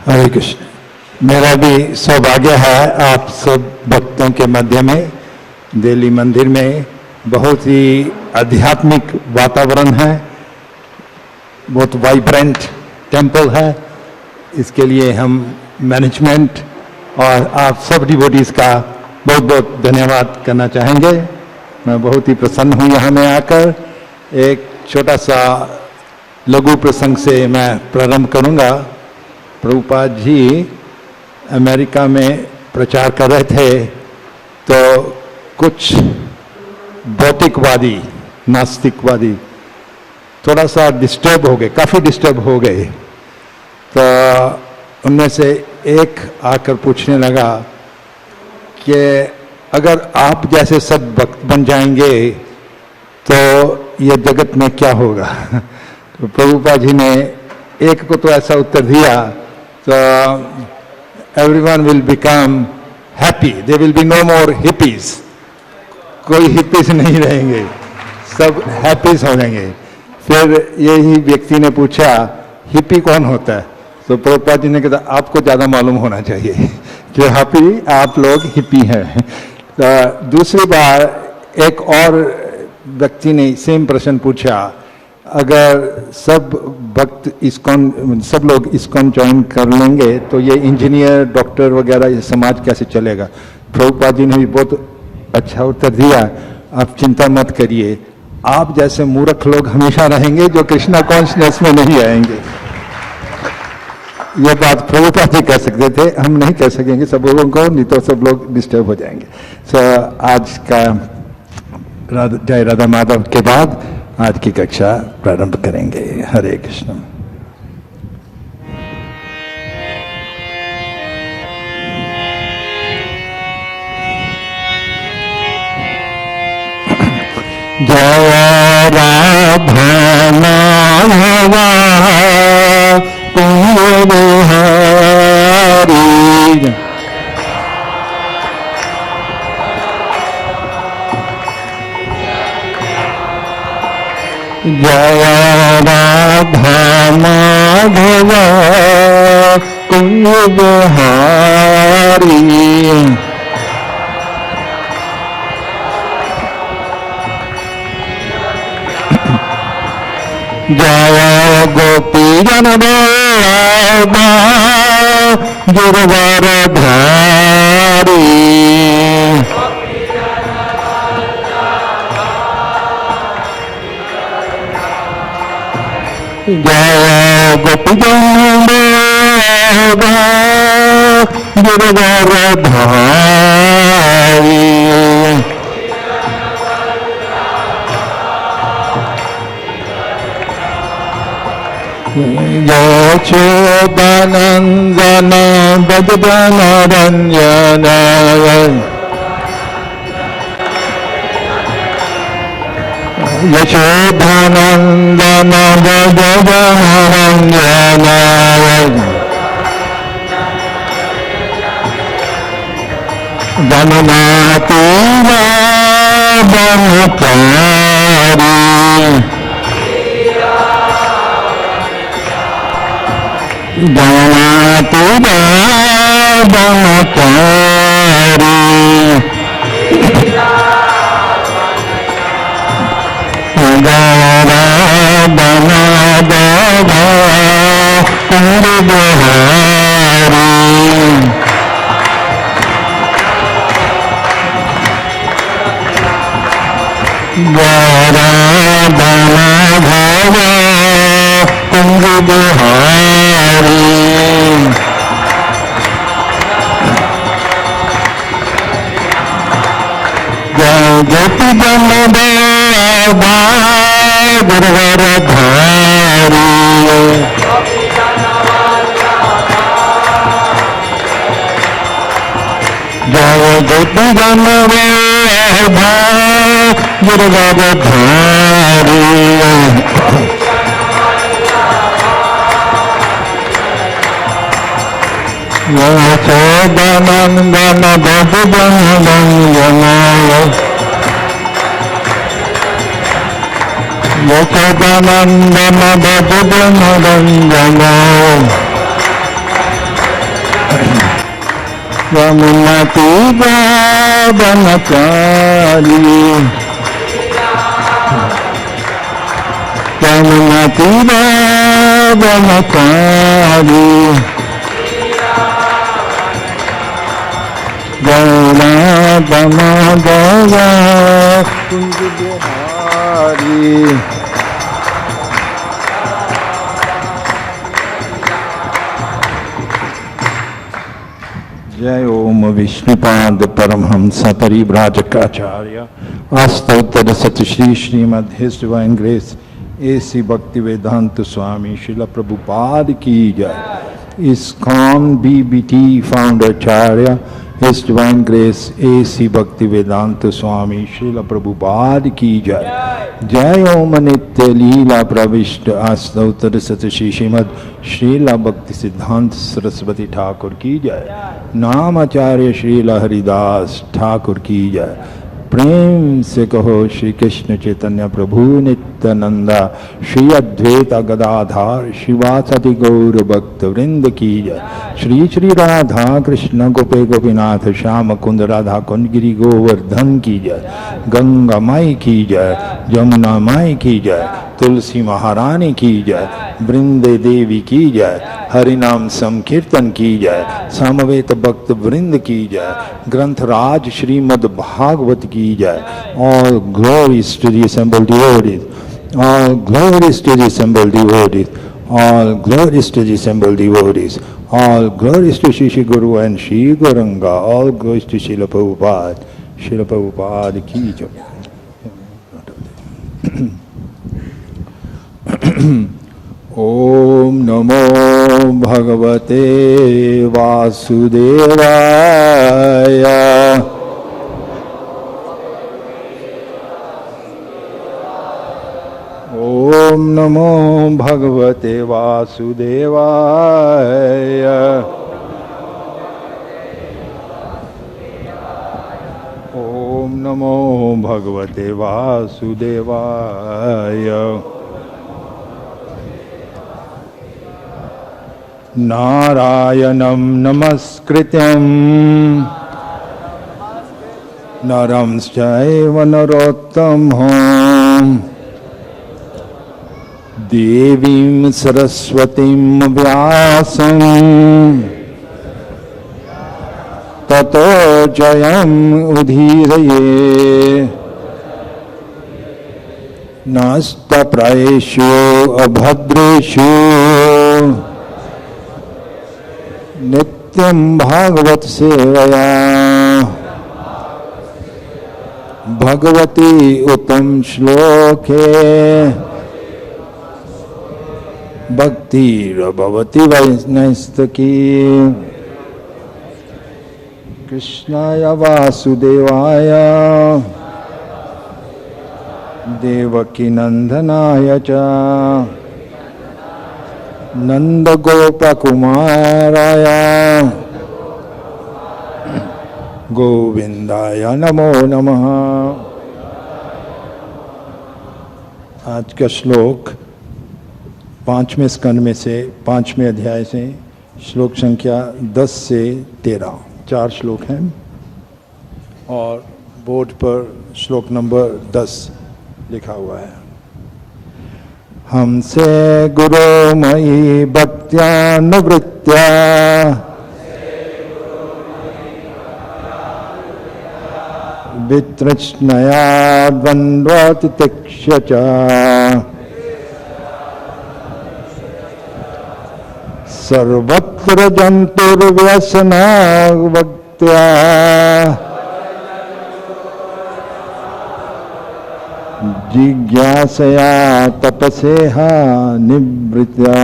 हरे कृष्ण। मेरा भी सौभाग्य है आप सब भक्तों के मध्य में दिल्ली मंदिर में बहुत ही आध्यात्मिक वातावरण है, बहुत वाइब्रेंट टेंपल है। इसके लिए हम मैनेजमेंट और आप सब डिवोटीज का बहुत बहुत धन्यवाद करना चाहेंगे। मैं बहुत ही प्रसन्न हूँ यहाँ में आकर। एक छोटा सा लघु प्रसंग से मैं प्रारंभ करूँगा। प्रभुपाद जी अमेरिका में प्रचार कर रहे थे तो कुछ भौतिकवादी नास्तिकवादी थोड़ा सा डिस्टर्ब हो गए, काफ़ी डिस्टर्ब हो गए। तो उनमें से एक आकर पूछने लगा कि अगर आप जैसे सब भक्त बन जाएंगे तो ये जगत में क्या होगा। तो प्रभुपाद जी ने एक को तो ऐसा उत्तर दिया, तो everyone will become happy, they will be no more hippies. कोई हिपीज नहीं रहेंगे, सब हैप्पीज हो जाएंगे। फिर यही व्यक्ति ने पूछा हिपी कौन होता है, तो प्रभुपाद जी ने कहा आपको ज़्यादा मालूम होना चाहिए कि हैप्पी आप लोग हिपी हैं। तो दूसरी बार एक और व्यक्ति ने सेम प्रश्न पूछा, अगर सब भक्त इस्कॉन, सब लोग इस्कॉन ज्वाइन कर लेंगे तो ये इंजीनियर डॉक्टर वगैरह ये समाज कैसे चलेगा। प्रभुपाद जी ने भी बहुत अच्छा उत्तर दिया, आप चिंता मत करिए, आप जैसे मूर्ख लोग हमेशा रहेंगे जो कृष्णा कॉन्शियसनेस में नहीं आएंगे। ये बात प्रभुपाद जी कह सकते थे, हम नहीं कह सकेंगे सब लोगों को, नहीं तो सब लोग डिस्टर्ब हो जाएंगे। सो आज का जय राधा माधव के बाद आज की कक्षा प्रारंभ करेंगे। हरे कृष्ण। जय राधा माधव कुंज बिहारी, जय राधा माधव कुंज बिहारी, जय गोपी जन वल्लभ गिरवर धारी, जय गोपी जन वल्लभ गिरवर धारी, यशोदानंदन भजन रंजन, यशोदानंदन भजन रंजन, गणनाती ब्रह्मचारी, गणनाती ब्रह्मचारी, गौरा बना दादा कुंज बिहारी, गौरा बना दादा कुंज बिहारी, जय गोपी जन वल्लभ गिरवर धारी, जय गोपी जन वल्लभ गिरवर धारी, यशोदानंदन भजन रंजन, यशोदानंदन भजन रंजन, यमुना बनचारी, यमुना बनचारी, गौरा दमोदरा कुंज बिहारी। जय ओम विष्णुपाद परमहंस परिव्राजकाचार्य अष्टोत्तर सतश्री श्रीमद् His Divine Grace AC Bhaktivedanta Swami Srila Prabhupada की जय। इस्कॉन बीबीटी फाउंडराचार्य His Divine Grace AC Bhaktivedanta Swami Srila Prabhupada की जय। जय ओम नित्य लीला प्रविष्ट अष्टोत्तर सतश्री श्रीमद् श्रील भक्ति सिद्धांत सरस्वती ठाकुर की जय। नामाचार्य श्रील हरिदास ठाकुर की जय। प्रेम से कहो श्री कृष्ण चैतन्य प्रभु नित्यानंदा श्री अद्वैत गदाधार शिवासति गौर भक्त वृंद की जय। श्री श्री राधा कृष्ण गोपे गोपीनाथ श्याम कुंद राधा कुंज गिरि गोवर्धन की जय। गंगा माई की जय, यमुना माई की जय, तुलसी महारानी की जय, वृंदे देवी की जय, हरिनाम संकीर्तन की जय, समवेत भक्त वृंद की जय, ग्रंथराज श्रीमद् भागवत की जय। All glories to the assembled devotees, all glories to the assembled devotees, all glories to the assembled devotees, all glories to Shri Guru and Shri Gauranga, all glories to Srila Prabhupada की जय। ओम नमो भगवते वासुदेवाय, ओम नमो भगवते वासुदेवाय, ओम नमो भगवते वासुदेवाय। नारायणं नमस्कृत्यं नरं चैव नरोत्तमं देवीं सरस्वतीं व्यासं ततो जयम् उदीरये। नस्तप्रायेषु अभद्रेषु नित्यं भागवत सेवया, भगवती उत्तम श्लोके भक्तिर्भवति वैष्णस्तकी। कृष्णाय वासुदेवाय देवकी नंदनाय च नंद गोपकुमाराय गोविंदाय नमो नमः। आज का श्लोक 5वें स्कंद में से 5वें अध्याय से श्लोक संख्या 10 से 13 4 श्लोक हैं और बोर्ड पर श्लोक नंबर 10 लिखा हुआ है। हमसे गुरु मयि भक्त्यानुवृत्त्या वितृष्णया द्वन्द्वतितिक्ष्य च सर्वत्र जन्तुर्व्यसनावक्त्या जिज्ञासया तपसेहा निवृत्त्या।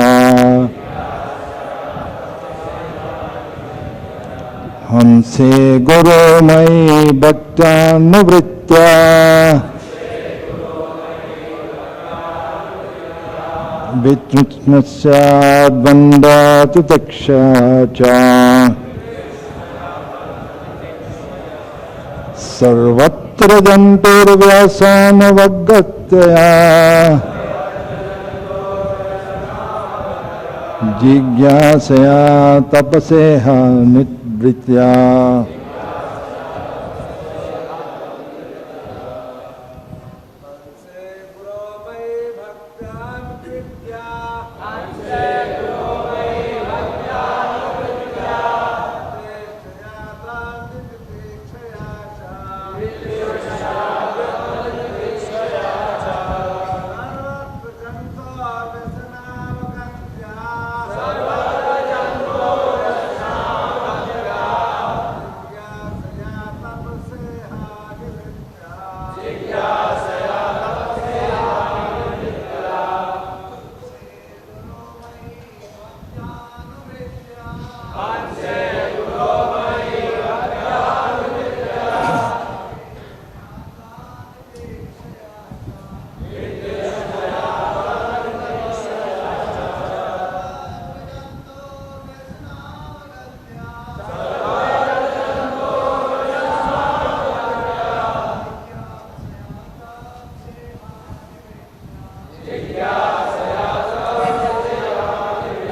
हमसे गुरुमयि भक्त्यानुवृत्त्या वितृष्णस्य द्वन्द्वतितिक्ष्य च सर्वत्र जन्तुर्व्यसनवगत्या जिज्ञासया तपसेह वृत्त्या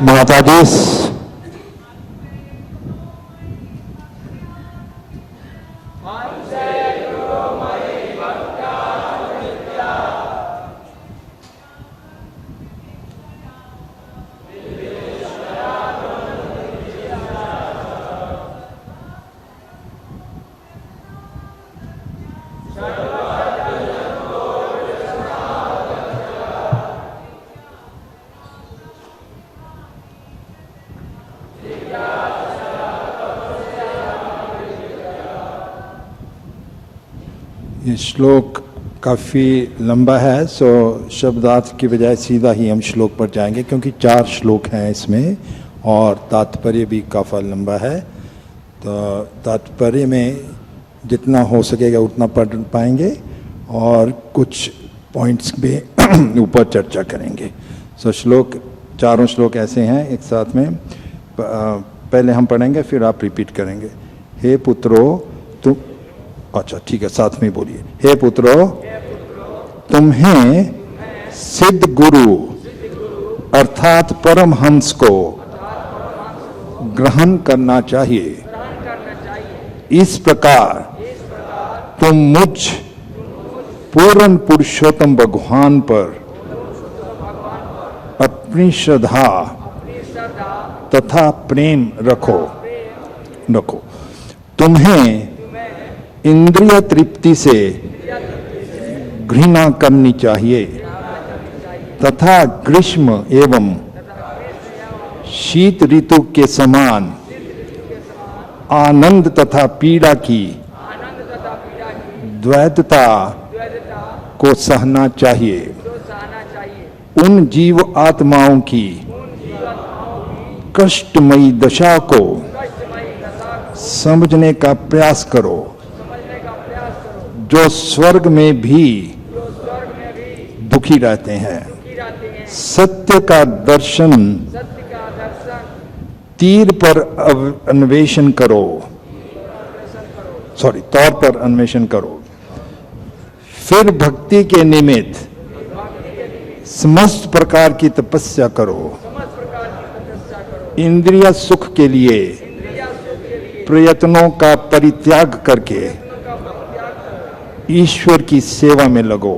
माताजी ये श्लोक काफ़ी लंबा है, सो शब्दार्थ की बजाय सीधा ही हम श्लोक पर जाएंगे क्योंकि 4 श्लोक हैं इसमें और तात्पर्य भी काफ़ी लंबा है। तो तात्पर्य में जितना हो सकेगा उतना पढ़ पाएंगे और कुछ पॉइंट्स भी ऊपर चर्चा करेंगे। सो चारों श्लोक ऐसे हैं एक साथ में। पहले हम पढ़ेंगे फिर आप रिपीट करेंगे। हे पुत्रो तुम, अच्छा ठीक है, साथ में बोलिए। हे पुत्रो तुम्हें सिद्ध गुरु अर्थात परमहंस को ग्रहण करना चाहिए। इस प्रकार तुम मुझ पूर्ण पुरुषोत्तम भगवान पर अपनी श्रद्धा तथा प्रेम रखो। तुम्हें इंद्रिय तृप्ति से घृणा करनी चाहिए तथा ग्रीष्म एवं शीत ऋतु के समान आनंद तथा पीड़ा की द्वैतता को सहना चाहिए। उन जीव आत्माओं की कष्टमयी दशा को समझने का प्रयास करो जो स्वर्ग में भी दुखी रहते हैं। सत्य का दर्शन तीर पर अन्वेषण करो, तौर पर अन्वेषण करो। फिर भक्ति के निमित्त समस्त प्रकार की तपस्या करो। इंद्रिय सुख के लिए प्रयत्नों का परित्याग करके ईश्वर की सेवा में लगो।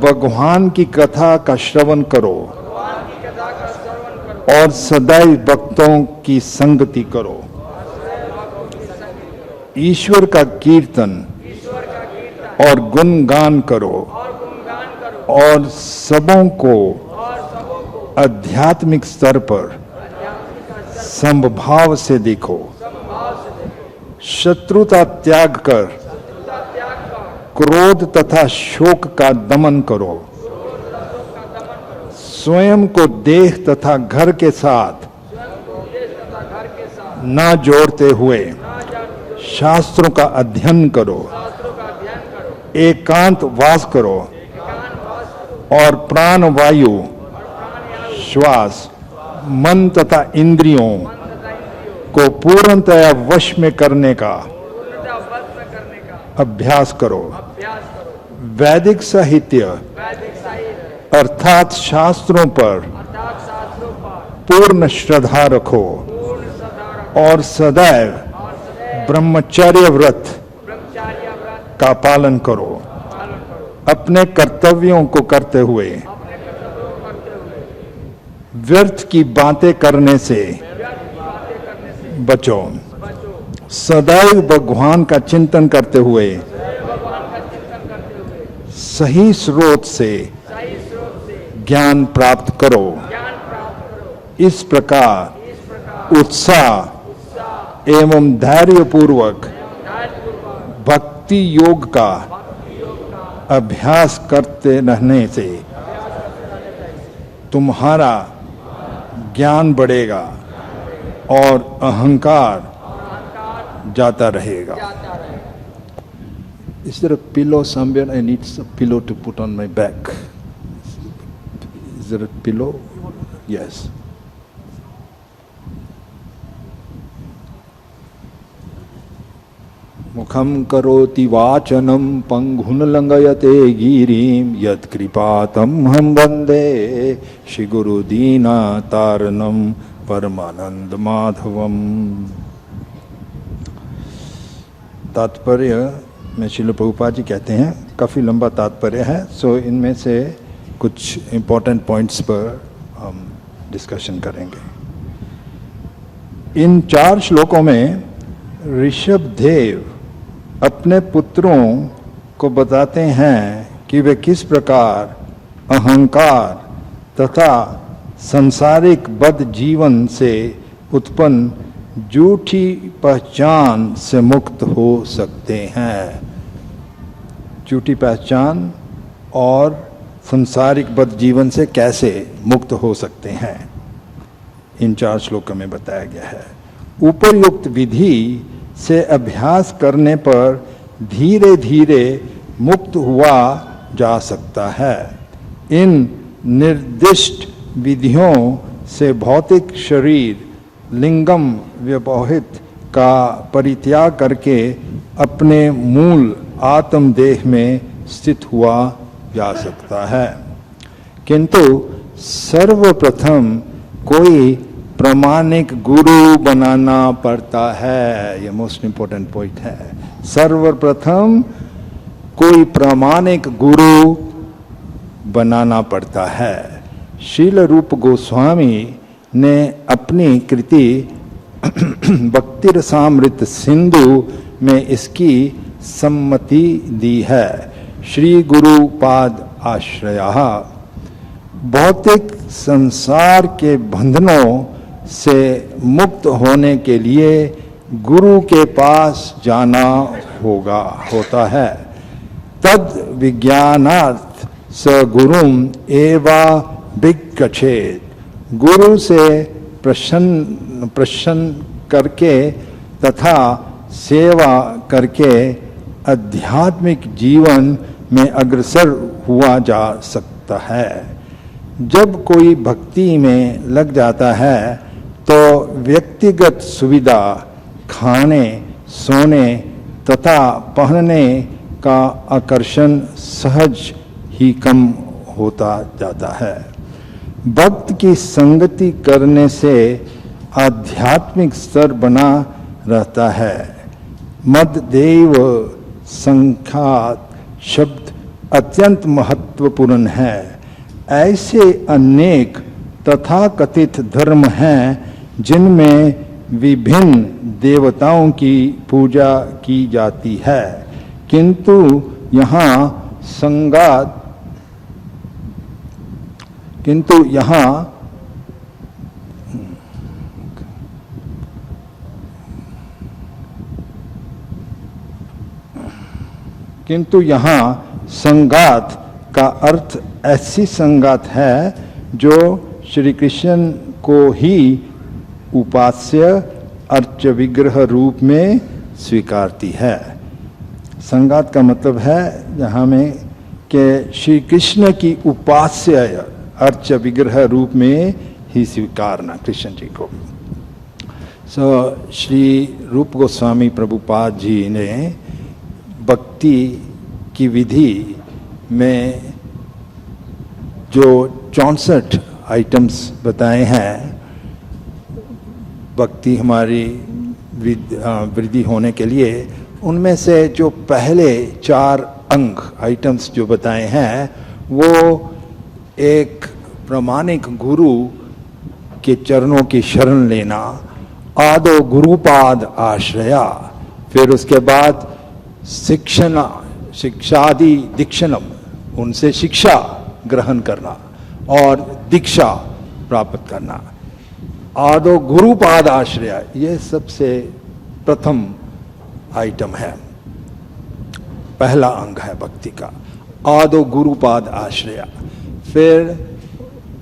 भगवान की कथा का श्रवण करो और सदैव भक्तों की संगति करो। ईश्वर का कीर्तन और गुणगान करो और सबों को आध्यात्मिक स्तर पर समभाव से देखो। शत्रुता त्याग कर क्रोध तथा शोक का दमन करो। स्वयं को देह तथा घर के साथ न जोड़ते हुए शास्त्रों का अध्ययन करो। एकांत वास करो और प्राण वायु श्वास मन तथा इंद्रियों को पूर्णतया वश में करने का अभ्यास करो। वैदिक साहित्य अर्थात शास्त्रों पर पूर्ण श्रद्धा रखो और सदैव ब्रह्मचर्य व्रत का पालन करो, अपने कर्तव्यों को करते हुए व्यर्थ की बातें करने से बचो, सदैव भगवान का चिंतन करते हुए सही स्रोत से ज्ञान प्राप्त करो। इस प्रकार उत्साह एवं धैर्य पूर्वक भक्ति योग का अभ्यास करते रहने से तुम्हारा ज्ञान बढ़ेगा और अहंकार जाता रहेगा। Is there a pillow somewhere? I need a pillow to put on my back. Is there a pillow? Yes. मुखम करोति वाचनम पंगुन लंघयते गिरिम यत् कृपातम हम वंदे श्री गुरु दीना तारणम परमानंद माधवम। तात्पर्य में श्रील प्रभुपाद जी कहते हैं, काफ़ी लंबा तात्पर्य है, सो इनमें से कुछ इम्पोर्टेंट पॉइंट्स पर हम डिस्कशन करेंगे। इन 4 श्लोकों में ऋषभदेव अपने पुत्रों को बताते हैं कि वे किस प्रकार अहंकार तथा संसारिक बद्ध जीवन से उत्पन्न झूठी पहचान से मुक्त हो सकते हैं। झूठी पहचान और संसारिक बद्ध जीवन से कैसे मुक्त हो सकते हैं, इन 4 श्लोकों में बताया गया है। उपरयुक्त विधि से अभ्यास करने पर धीरे धीरे मुक्त हुआ जा सकता है। इन निर्दिष्ट विधियों से भौतिक शरीर लिंगम व्यवहित का परित्याग करके अपने मूल आत्मदेह में स्थित हुआ जा सकता है। किंतु सर्वप्रथम कोई प्रामाणिक गुरु बनाना पड़ता है। ये मोस्ट इंपोर्टेंट पॉइंट है। सर्वप्रथम कोई प्रामाणिक गुरु बनाना पड़ता है। शील रूप गोस्वामी ने अपनी कृति भक्ति रसामृत सिंधु में इसकी सम्मति दी है। श्री गुरुपाद आश्रयः भौतिक संसार के बंधनों से मुक्त होने के लिए गुरु के पास जाना होता है। तद विज्ञानार्थ स गुरुम एवा विगच्छेत्। गुरु से प्रसन्न करके तथा सेवा करके आध्यात्मिक जीवन में अग्रसर हुआ जा सकता है। जब कोई भक्ति में लग जाता है तो व्यक्तिगत सुविधा, खाने, सोने तथा पहनने का आकर्षण सहज ही कम होता जाता है। भक्त की संगति करने से आध्यात्मिक स्तर बना रहता है। मद्देव संख्यात शब्द अत्यंत महत्वपूर्ण है। ऐसे अनेक तथाकथित धर्म हैं जिनमें विभिन्न देवताओं की पूजा की जाती है, किंतु यहाँ संगात का अर्थ ऐसी संगात है जो श्री कृष्ण को ही उपास्य अर्च विग्रह रूप में स्वीकारती है। संगात का मतलब है जहाँ में कि श्री कृष्ण की उपास्य अर्च विग्रह रूप में ही स्वीकारना कृष्ण जी को। श्री रूप गोस्वामी प्रभुपाद जी ने भक्ति की विधि में जो 64 आइटम्स बताए हैं, भक्ति हमारी वृद्धि होने के लिए, उनमें से जो पहले 4 अंग आइटम्स जो बताए हैं, वो एक प्रामाणिक गुरु के चरणों की शरण लेना, आदो गुरुपाद आश्रया, फिर उसके बाद शिक्षादि दीक्षणम, उनसे शिक्षा ग्रहण करना और दीक्षा प्राप्त करना। आदो गुरुपाद आश्रया, ये सबसे प्रथम आइटम है, पहला अंग है भक्ति का, आदो गुरुपाद आश्रया। फिर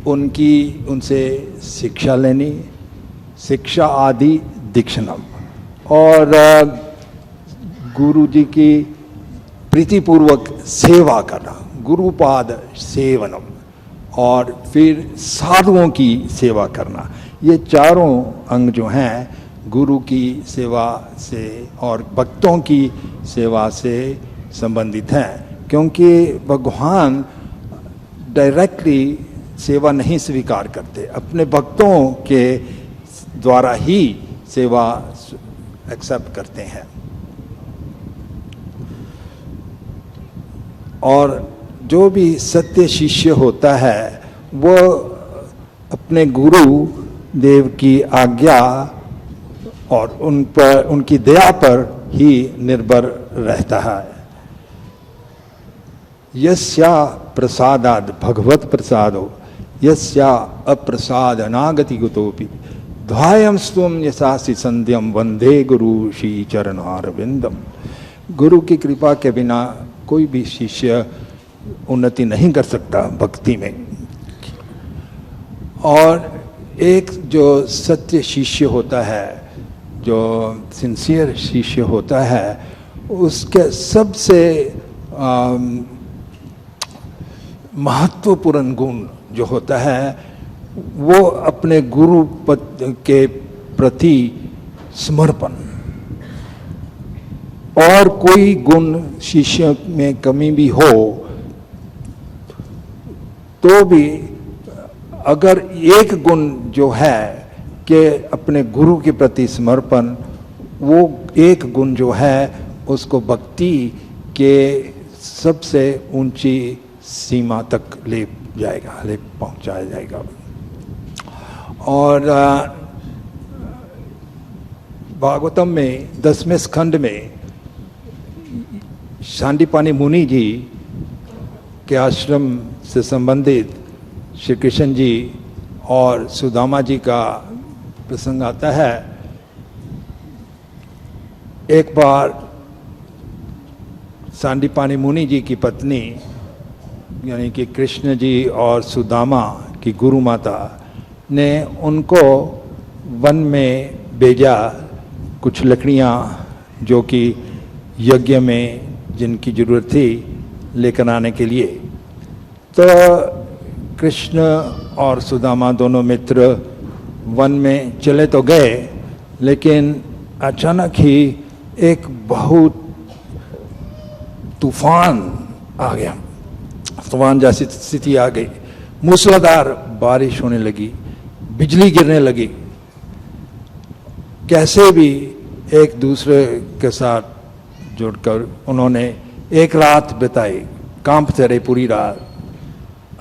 उनसे शिक्षा लेनी, शिक्षा आदि दीक्षणम, और गुरु जी की प्रीतिपूर्वक सेवा करना, गुरुपाद सेवनम, और फिर साधुओं की सेवा करना। ये चारों अंग जो हैं गुरु की सेवा से और भक्तों की सेवा से संबंधित हैं, क्योंकि भगवान डायरेक्टली सेवा नहीं स्वीकार करते, अपने भक्तों के द्वारा ही सेवा एक्सेप्ट करते हैं। और जो भी सत्य शिष्य होता है वो अपने गुरु देव की आज्ञा और उन पर, उनकी दया पर ही निर्भर रहता है। यस्या प्रसादाद भगवत प्रसादो यस्या अप्रसाद अनागति गुतोपि ध्यायम स्वम यशासी संध्यम वंदे गुरु श्री चरणारविंदम। गुरु की कृपा के बिना कोई भी शिष्य उन्नति नहीं कर सकता भक्ति में। और एक जो सत्य शिष्य होता है, जो सिंसियर शिष्य होता है, उसके सबसे महत्वपूर्ण गुण जो होता है वो अपने गुरु के प्रति समर्पण। और कोई गुण शिष्य में कमी भी हो तो भी अगर एक गुण जो है कि अपने गुरु के प्रति समर्पण, वो एक गुण जो है उसको भक्ति के सबसे ऊंची सीमा तक ले पहुंचाया जाएगा। और भागवतम में 10वें स्कंद में सांदीपानी मुनि जी के आश्रम से संबंधित श्री कृष्ण जी और सुदामा जी का प्रसंग आता है। एक बार सांदीपानी मुनि जी की पत्नी यानी कि कृष्ण जी और सुदामा की गुरु माता ने उनको वन में भेजा कुछ लकड़ियां जो कि यज्ञ में जिनकी जरूरत थी लेकर आने के लिए। तो कृष्ण और सुदामा दोनों मित्र वन में चले तो गए, लेकिन अचानक ही एक बहुत तूफान आ गया, तूफान जैसी स्थिति आ गई, मूसलाधार बारिश होने लगी, बिजली गिरने लगी। कैसे भी एक दूसरे के साथ जुड़कर उन्होंने एक रात बिताई, कांपते रहे पूरी रात।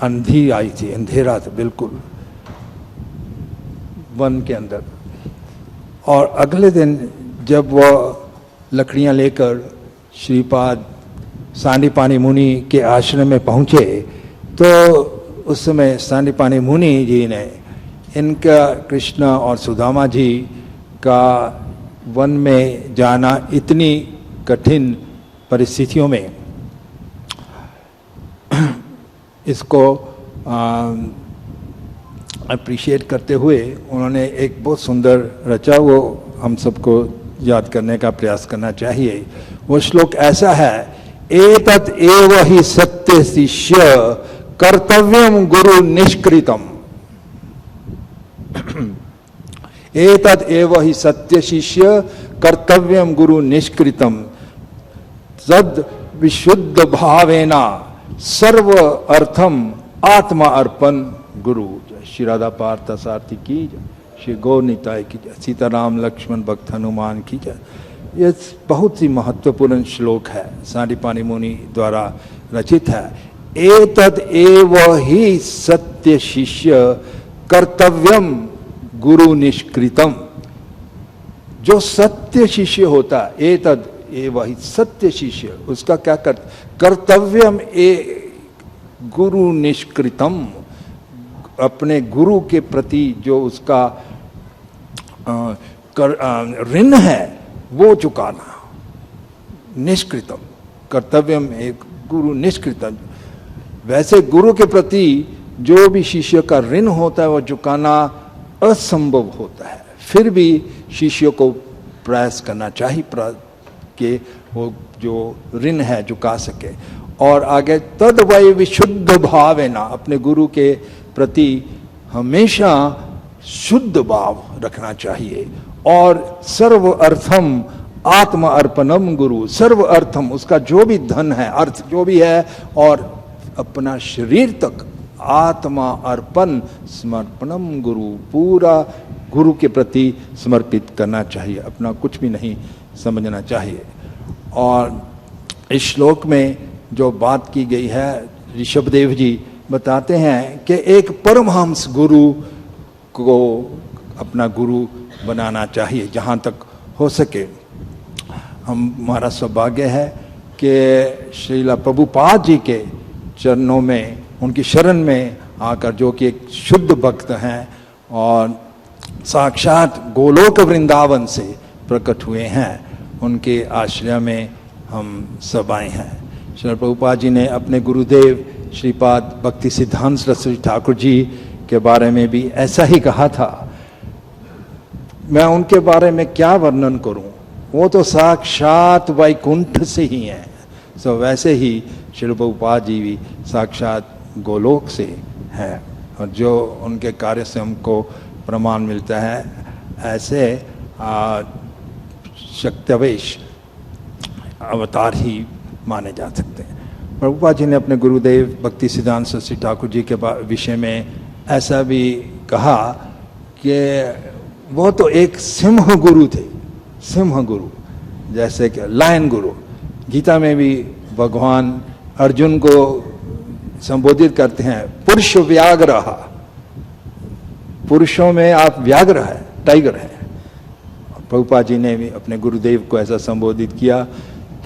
अंधी आई थी, अंधेरा था बिल्कुल वन के अंदर। और अगले दिन जब वह लकड़ियां लेकर श्रीपाद सांदीपानी मुनि के आश्रम में पहुंचे तो उस समय सांदीपानी मुनि जी ने इनका कृष्ण और सुदामा जी का वन में जाना इतनी कठिन परिस्थितियों में इसको अप्रिशिएट करते हुए उन्होंने एक बहुत सुंदर रचा, वो हम सबको याद करने का प्रयास करना चाहिए। वो श्लोक ऐसा है, एतत् एव हि सत्य शिष्य कर्तव्यम गुरु निष्कृतम। एतत् एव हि सत्य शिष्य कर्तव्यम गुरु निष्कृतम तद विशुद्ध भावेना सर्व अर्थम आत्मा अर्पण गुरु। श्री राधा पार्थ सारथी की, श्री गौर निताय की जय, सीताराम लक्ष्मण भक्त हनुमान की जय। ये बहुत ही महत्वपूर्ण श्लोक है, सांदीपनि मुनि द्वारा रचित है। एतद एव ही सत्य शिष्य कर्तव्यम गुरु निष्कृतम। जो सत्य शिष्य होता है, एतद एव ही सत्य शिष्य, उसका क्या कर्तव्यम ए गुरु निष्कृतम, अपने गुरु के प्रति जो उसका ऋण है वो चुकाना। निष्कृतम कर्तव्यम एक गुरु निष्कृतम, वैसे गुरु के प्रति जो भी शिष्य का ऋण होता है वो चुकाना असंभव होता है, फिर भी शिष्य को प्रयास करना चाहिए कि वो जो ऋण है चुका सके। और आगे तद वै विशुद्ध भावेना, अपने गुरु के प्रति हमेशा शुद्ध भाव रखना चाहिए। और सर्व अर्थम आत्म अर्पणम गुरु, सर्व अर्थम उसका जो भी धन है, अर्थ जो भी है, और अपना शरीर तक आत्मा अर्पण समर्पणम गुरु, पूरा गुरु के प्रति समर्पित करना चाहिए, अपना कुछ भी नहीं समझना चाहिए। और इस श्लोक में जो बात की गई है, ऋषभदेव जी बताते हैं कि एक परमहंस गुरु को अपना गुरु बनाना चाहिए जहाँ तक हो सके। हमारा सौभाग्य है कि श्रीला प्रभुपाद जी के चरणों में, उनकी शरण में आकर, जो कि एक शुद्ध भक्त हैं और साक्षात गोलोक वृंदावन से प्रकट हुए हैं, उनके आश्रय में हम सब आए हैं। श्री प्रभुपाद जी ने अपने गुरुदेव श्रीपाद भक्ति सिद्धांत सरस्वती ठाकुर जी के बारे में भी ऐसा ही कहा था। मैं उनके बारे में क्या वर्णन करूं, वो तो साक्षात वैकुंठ से ही हैं। सो वैसे ही श्री प्रभुपाद जी भी साक्षात गोलोक से हैं, और जो उनके कार्य से हमको प्रमाण मिलता है, ऐसे शक्त्यवेश अवतार ही माने जा सकते हैं। प्रभुपाद जी ने अपने गुरुदेव भक्ति सिद्धांत सरस्वती ठाकुर जी के विषय में ऐसा भी कहा कि वो तो एक सिंह गुरु थे, सिंह गुरु, जैसे कि लायन गुरु। गीता में भी भगवान अर्जुन को संबोधित करते हैं, पुरुष व्याघ्र, पुरुषों में आप व्याघ्र है, टाइगर है। प्रभुपाद जी ने भी अपने गुरुदेव को ऐसा संबोधित किया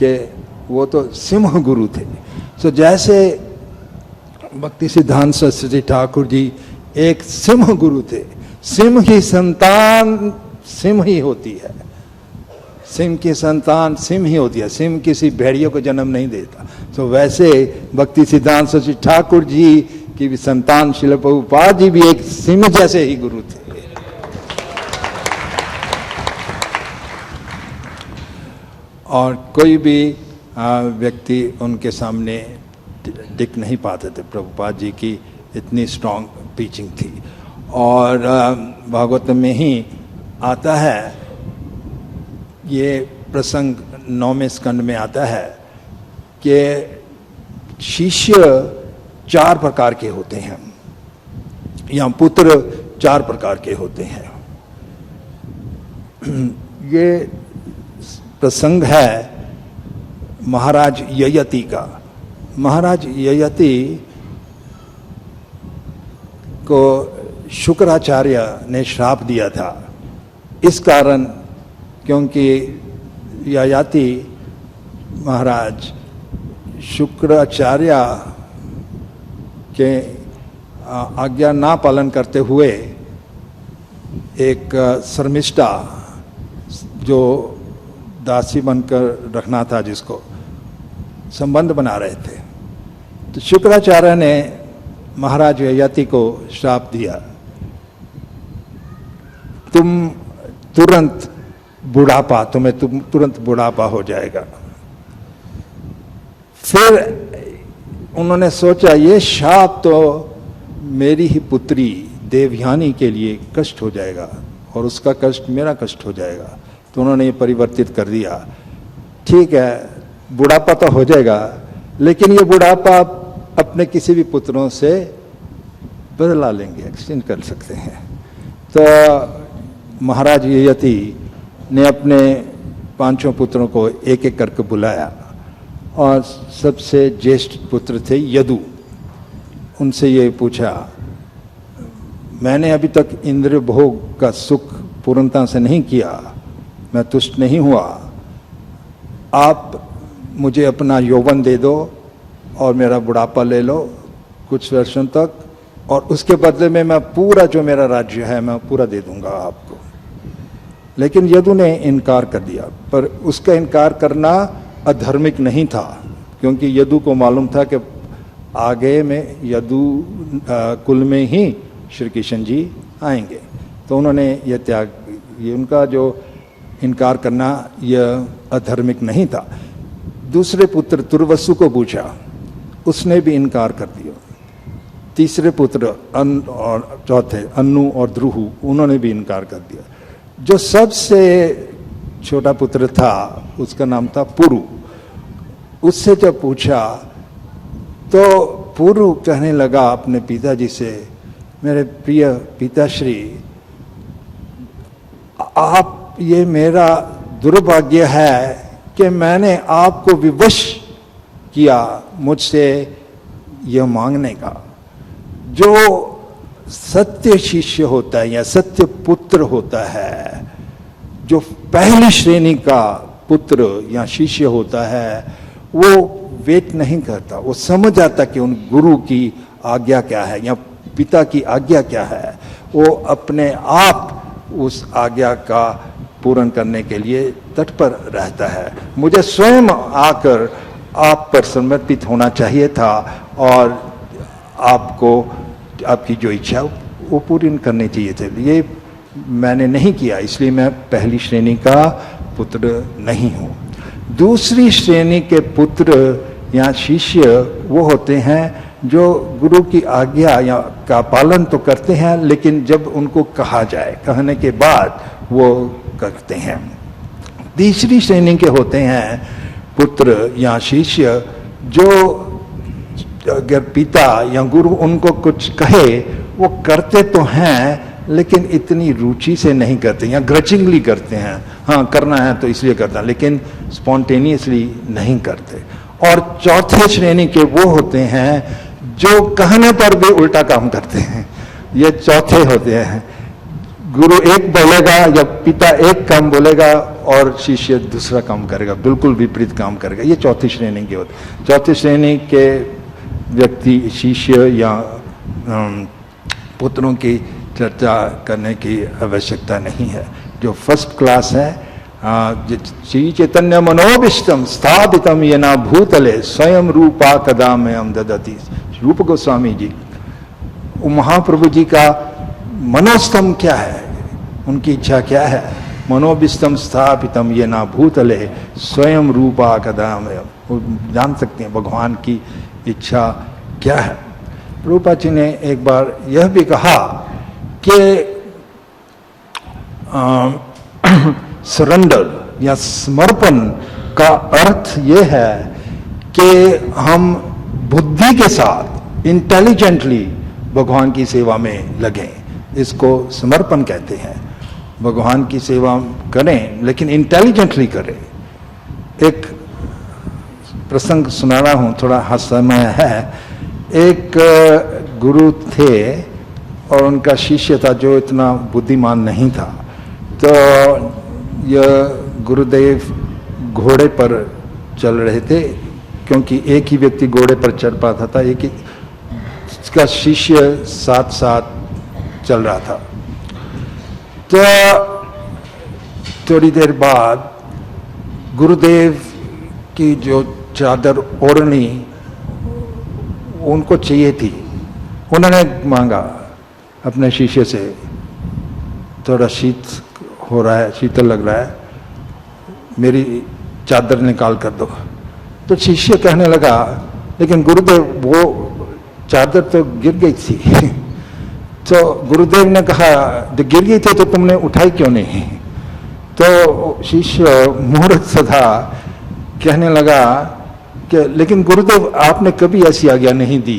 कि वो तो सिंह गुरु थे। सो जैसे भक्ति सिद्धांत सरस्वती ठाकुर जी एक सिंह गुरु थे, सिंह की संतान सिंह ही होती है, सिंह की संतान सिंह ही होती है, सिंह किसी भेड़ियों को जन्म नहीं देता। तो वैसे भक्ति सिद्धांत सरस्वती ठाकुर जी की भी संतान श्रील प्रभुपाद जी भी एक सिंह जैसे ही गुरु थे। और कोई भी व्यक्ति उनके सामने टिक नहीं पाते थे। प्रभुपाद जी की इतनी स्ट्रांग टीचिंग थी। और भागवत में ही आता है, ये प्रसंग 9वें स्कंद में आता है कि शिष्य 4 प्रकार के होते हैं, या पुत्र 4 प्रकार के होते हैं। ये प्रसंग है महाराज ययति का। महाराज ययति को शुक्राचार्य ने श्राप दिया था, इस कारण क्योंकि ययति महाराज शुक्राचार्य के आज्ञा ना पालन करते हुए एक शर्मिष्ठा जो दासी बनकर रखना था, जिसको संबंध बना रहे थे, तो शुक्राचार्य ने महाराज ययति को श्राप दिया, तुम तुरंत बुढ़ापा, तुम्हें तुरंत बुढ़ापा हो जाएगा। फिर उन्होंने सोचा ये शाप तो मेरी ही पुत्री देवयानी के लिए कष्ट हो जाएगा और उसका कष्ट मेरा कष्ट हो जाएगा, तो उन्होंने ये परिवर्तित कर दिया। ठीक है, बुढ़ापा तो हो जाएगा, लेकिन ये बुढ़ापा अपने किसी भी पुत्रों से बदला लेंगे, एक्सचेंज कर सकते हैं। तो महाराज यति ने अपने 5 पुत्रों को एक एक करके बुलाया और सबसे ज्येष्ठ पुत्र थे यदु। उनसे ये पूछा, मैंने अभी तक इंद्रिय भोग का सुख पूर्णता से नहीं किया, मैं तुष्ट नहीं हुआ, आप मुझे अपना यौवन दे दो और मेरा बुढ़ापा ले लो कुछ वर्षों तक, और उसके बदले में मैं पूरा जो मेरा राज्य है मैं पूरा दे दूंगा आपको। लेकिन यदु ने इनकार कर दिया, पर उसका इनकार करना अधर्मिक नहीं था, क्योंकि यदु को मालूम था कि आगे में यदु कुल में ही श्री कृष्ण जी आएंगे, तो उन्होंने यह त्याग, ये उनका जो इनकार करना यह अधर्मिक नहीं था। दूसरे पुत्र तुर्वसु को पूछा, उसने भी इनकार कर दिया। तीसरे पुत्र और चौथे अन्नु और ध्रुहु, उन्होंने भी इनकार कर दिया। जो सबसे छोटा पुत्र था उसका नाम था पुरु। उससे जब पूछा तो पुरु कहने लगा अपने पिताजी से, मेरे प्रिय पिताश्री, आप, ये मेरा दुर्भाग्य है कि मैंने आपको विवश किया मुझसे यह मांगने का। जो सत्य शिष्य होता है या सत्य पुत्र होता है, जो पहली श्रेणी का पुत्र या शिष्य होता है, वो वेट नहीं करता, वो समझ जाता कि उन गुरु की आज्ञा क्या है या पिता की आज्ञा क्या है। वो अपने आप उस आज्ञा का पूर्ण करने के लिए तत्पर रहता है। मुझे स्वयं आकर आप पर समर्पित होना चाहिए था और आपको आपकी जो इच्छा वो पूरी करनी चाहिए थे। ये मैंने नहीं किया, इसलिए मैं पहली श्रेणी का पुत्र नहीं हूँ। दूसरी श्रेणी के पुत्र या शिष्य वो होते हैं जो गुरु की आज्ञा या का पालन तो करते हैं, लेकिन जब उनको कहा जाए, कहने के बाद वो करते हैं। तीसरी श्रेणी के होते हैं पुत्र या शिष्य जो अगर पिता या गुरु उनको कुछ कहे वो करते तो हैं, लेकिन इतनी रुचि से नहीं करते या ग्रचिंगली करते हैं। हाँ, करना है तो इसलिए करता, लेकिन स्पॉन्टेनियसली नहीं करते। और चौथे श्रेणी के वो होते हैं जो कहने पर भी उल्टा काम करते हैं। ये चौथे होते हैं। गुरु एक बोलेगा या पिता एक काम बोलेगा और शिष्य दूसरा काम करेगा, बिल्कुल विपरीत काम करेगा। ये चौथी श्रेणी के होते। चौथी श्रेणी के व्यक्ति, शिष्य या पुत्रों की चर्चा करने की आवश्यकता नहीं है। जो फर्स्ट क्लास है, श्री चैतन्य मनोभिष्टम स्थापितम येना भूतले स्वयं रूपा कदा में ददति। रूप गोस्वामी जी, महाप्रभु जी का मनोस्तंभ क्या है, उनकी इच्छा क्या है? मनोभिष्टम स्थापितम येना भूतले स्वयं रूपा कदा में। वो जान सकते हैं भगवान की इच्छा क्या है। रूपा जी ने एक बार यह भी कहा कि सरेंडर या समर्पण का अर्थ यह है कि हम बुद्धि के साथ इंटेलिजेंटली भगवान की सेवा में लगें। इसको समर्पण कहते हैं। भगवान की सेवा करें लेकिन इंटेलिजेंटली करें। एक प्रसंग सुना रहा हूँ, थोड़ा हास्यमय है। एक गुरु थे और उनका शिष्य था जो इतना बुद्धिमान नहीं था। तो यह गुरुदेव घोड़े पर चल रहे थे, क्योंकि एक ही व्यक्ति घोड़े पर चढ़ पाता था, एक ही इसका शिष्य साथ साथ चल रहा था। तो थोड़ी देर बाद गुरुदेव की जो चादर ओढ़नी उनको चाहिए थी, उन्होंने मांगा अपने शिष्य से, थोड़ा शीत हो रहा है, शीतल लग रहा है, मेरी चादर निकाल कर दो। तो शिष्य कहने लगा, लेकिन गुरुदेव वो चादर तो गिर गई थी। तो गुरुदेव ने कहा, जब गिर गई थी तो तुमने उठाई क्यों नहीं? तो शिष्य मूर्ख था, कहने लगा कि लेकिन गुरुदेव आपने कभी ऐसी आज्ञा नहीं दी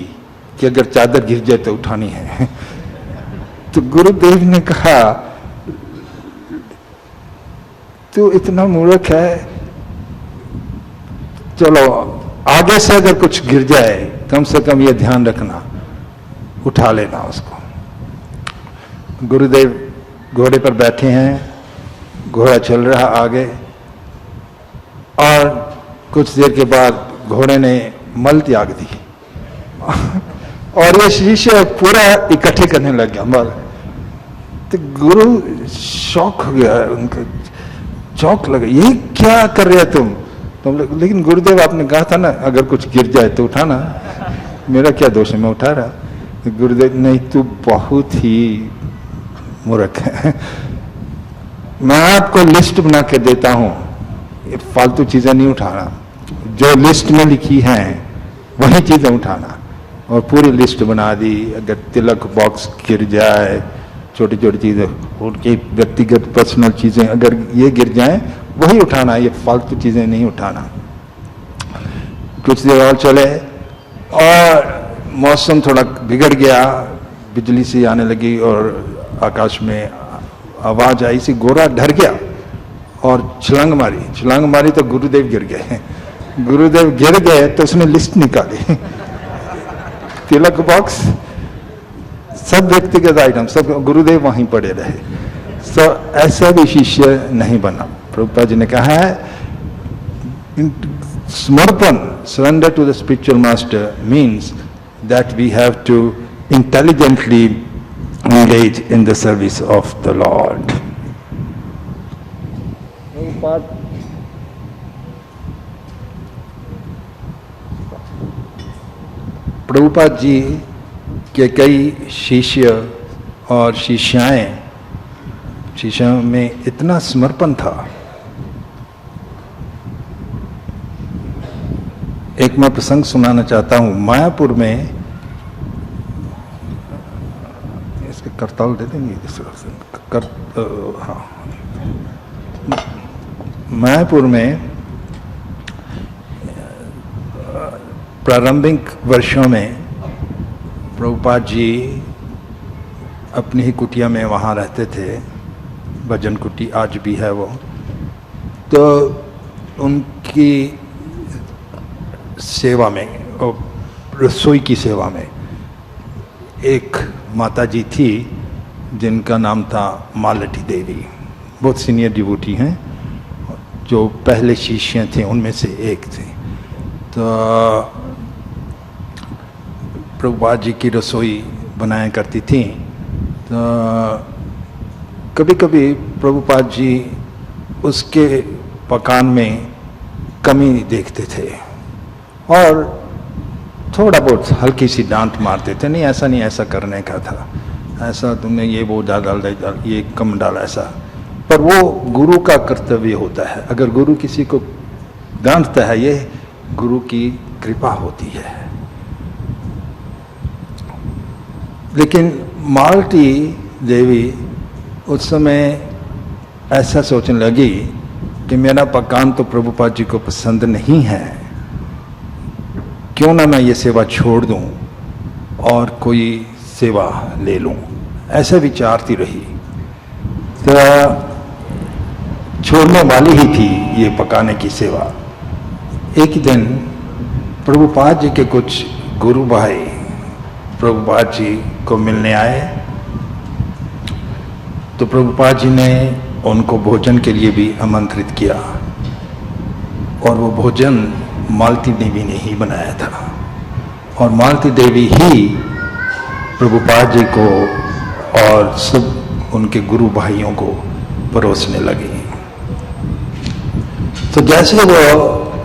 कि अगर चादर गिर जाए तो उठानी है। तो गुरुदेव ने कहा, तू इतना मूर्ख है, चलो आगे से अगर कुछ गिर जाए कम से कम ये ध्यान रखना, उठा लेना उसको। गुरुदेव घोड़े पर बैठे हैं, घोड़ा चल रहा आगे, और कुछ देर के बाद घोड़े ने मल त्याग दी और ये शिष्य पूरा इकट्ठे करने लग गया मल। तो गुरु शौक हो गया, उनका चौंक लगा, ये क्या कर रहे तुम? लेकिन गुरुदेव आपने कहा था ना अगर कुछ गिर जाए तो उठाना, मेरा क्या दोष है, मैं उठा रहा। तो गुरुदेव, नहीं तू बहुत ही मूर्ख है, मैं आपको लिस्ट बना के देता हूं, ये फालतू चीजें नहीं उठाना, जो लिस्ट में लिखी है वही चीजें उठाना। और पूरी लिस्ट बना दी, अगर तिलक बॉक्स गिर जाए, छोटी छोटी चीजें, उनकी व्यक्तिगत पर्सनल चीजें अगर ये गिर जाएं वही उठाना, ये फालतू चीजें नहीं उठाना। कुछ देर और चले और मौसम थोड़ा बिगड़ गया, बिजली सी आने लगी और आकाश में आवाज आई सी, घोड़ा डर गया और छलांग मारी तो गुरुदेव गिर गए। गुरुदेव गिर गए तो उसने लिस्ट निकाली तिलक बॉक्स, सब व्यक्तिगत आइटम, सब गुरुदेव वहीं पड़े रहे। ऐसा भी शिष्य नहीं बना। प्रभुपाद जी ने कहा है समर्पण, surrender to the spiritual master means that we have to intelligently engage in the service of the Lord. Prabhupada ji के कई शिष्य और शिष्यों में इतना समर्पण था। एक मैं प्रसंग सुनाना चाहता हूं। मायापुर में, करताल दे देंगे हाँ, मायापुर में प्रारंभिक वर्षों में प्रभुपाद जी अपनी ही कुटिया में वहाँ रहते थे, भजन कुटी आज भी है वो। तो उनकी सेवा में, रसोई की सेवा में एक माता जी थी जिनका नाम था मालती देवी, बहुत सीनियर डिवोटी हैं, जो पहले शिष्य थे उनमें से एक थे। तो प्रभुपाद जी की रसोई बनाया करती थी। तो कभी कभी प्रभुपाद जी उसके पकान में कमी देखते थे और थोड़ा बहुत हल्की सी डांट मारते थे, नहीं ऐसा नहीं, ऐसा करने का था, ऐसा तुमने ये वो डाल ये कम डाला, ऐसा। पर वो गुरु का कर्तव्य होता है, अगर गुरु किसी को डांटता है ये गुरु की कृपा होती है। लेकिन मालती देवी उस समय ऐसा सोचने लगी कि मेरा पकान तो प्रभुपाद जी को पसंद नहीं है, क्यों ना मैं ये सेवा छोड़ दूं और कोई सेवा ले लूं, ऐसा विचारती रही। तो छोड़ने वाली ही थी ये पकाने की सेवा। एक दिन प्रभुपाद जी के कुछ गुरु भाई प्रभुपाद जी को मिलने आए, तो प्रभुपाद जी ने उनको भोजन के लिए भी आमंत्रित किया और वो भोजन मालती देवी ने ही बनाया था और मालती देवी ही प्रभुपाद जी को और सब उनके गुरु भाइयों को परोसने लगी। तो जैसे वो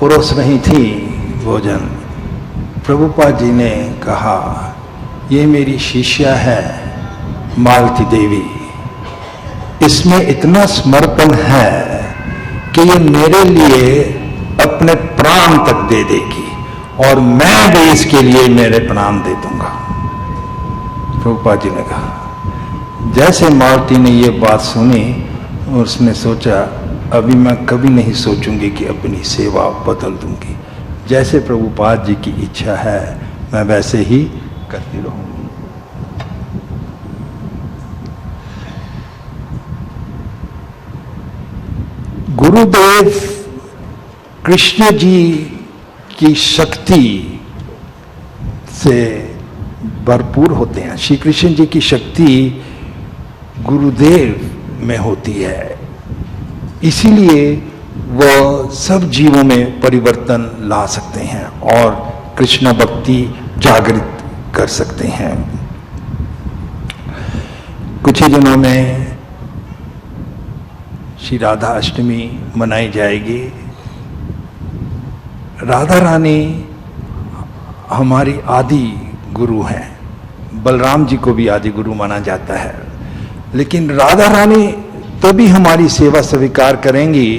परोस रही थी भोजन, प्रभुपाद जी ने कहा, ये मेरी शिष्या है मालती देवी, इसमें इतना समर्पण है कि ये मेरे लिए अपने प्राण तक दे देगी और मैं भी इसके लिए मेरे प्राण दे दूंगा। प्रभुपाद जी ने कहा। जैसे मालती ने ये बात सुनी और उसने सोचा, अभी मैं कभी नहीं सोचूंगी कि अपनी सेवा बदल दूंगी, जैसे प्रभुपाद जी की इच्छा है मैं वैसे ही करती रहूंगी। गुरुदेव कृष्ण जी की शक्ति से भरपूर होते हैं। श्री कृष्ण जी की शक्ति गुरुदेव में होती है, इसीलिए वह सब जीवों में परिवर्तन ला सकते हैं और कृष्ण भक्ति जागृत कर सकते हैं। कुछ ही दिनों में श्री राधा अष्टमी मनाई जाएगी। राधा रानी हमारी आदि गुरु हैं। बलराम जी को भी आदि गुरु माना जाता है, लेकिन राधा रानी तभी हमारी सेवा स्वीकार करेंगी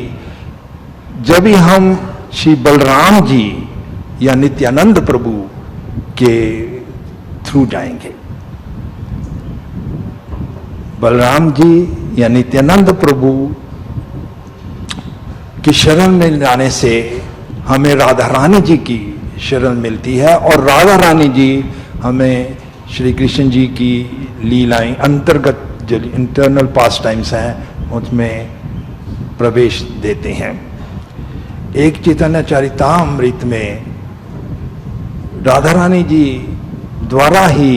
जब भी हम श्री बलराम जी या नित्यानंद प्रभु के थ्रू जाएंगे। बलराम जी या नित्यानंद प्रभु की शरण में जाने से हमें राधा रानी जी की शरण मिलती है, और राधा रानी जी हमें श्री कृष्ण जी की लीलाएं, अंतर्गत जो इंटरनल पास टाइम्स हैं, उसमें प्रवेश देते हैं। एक चैतन्य चरितामृत में राधा रानी जी द्वारा ही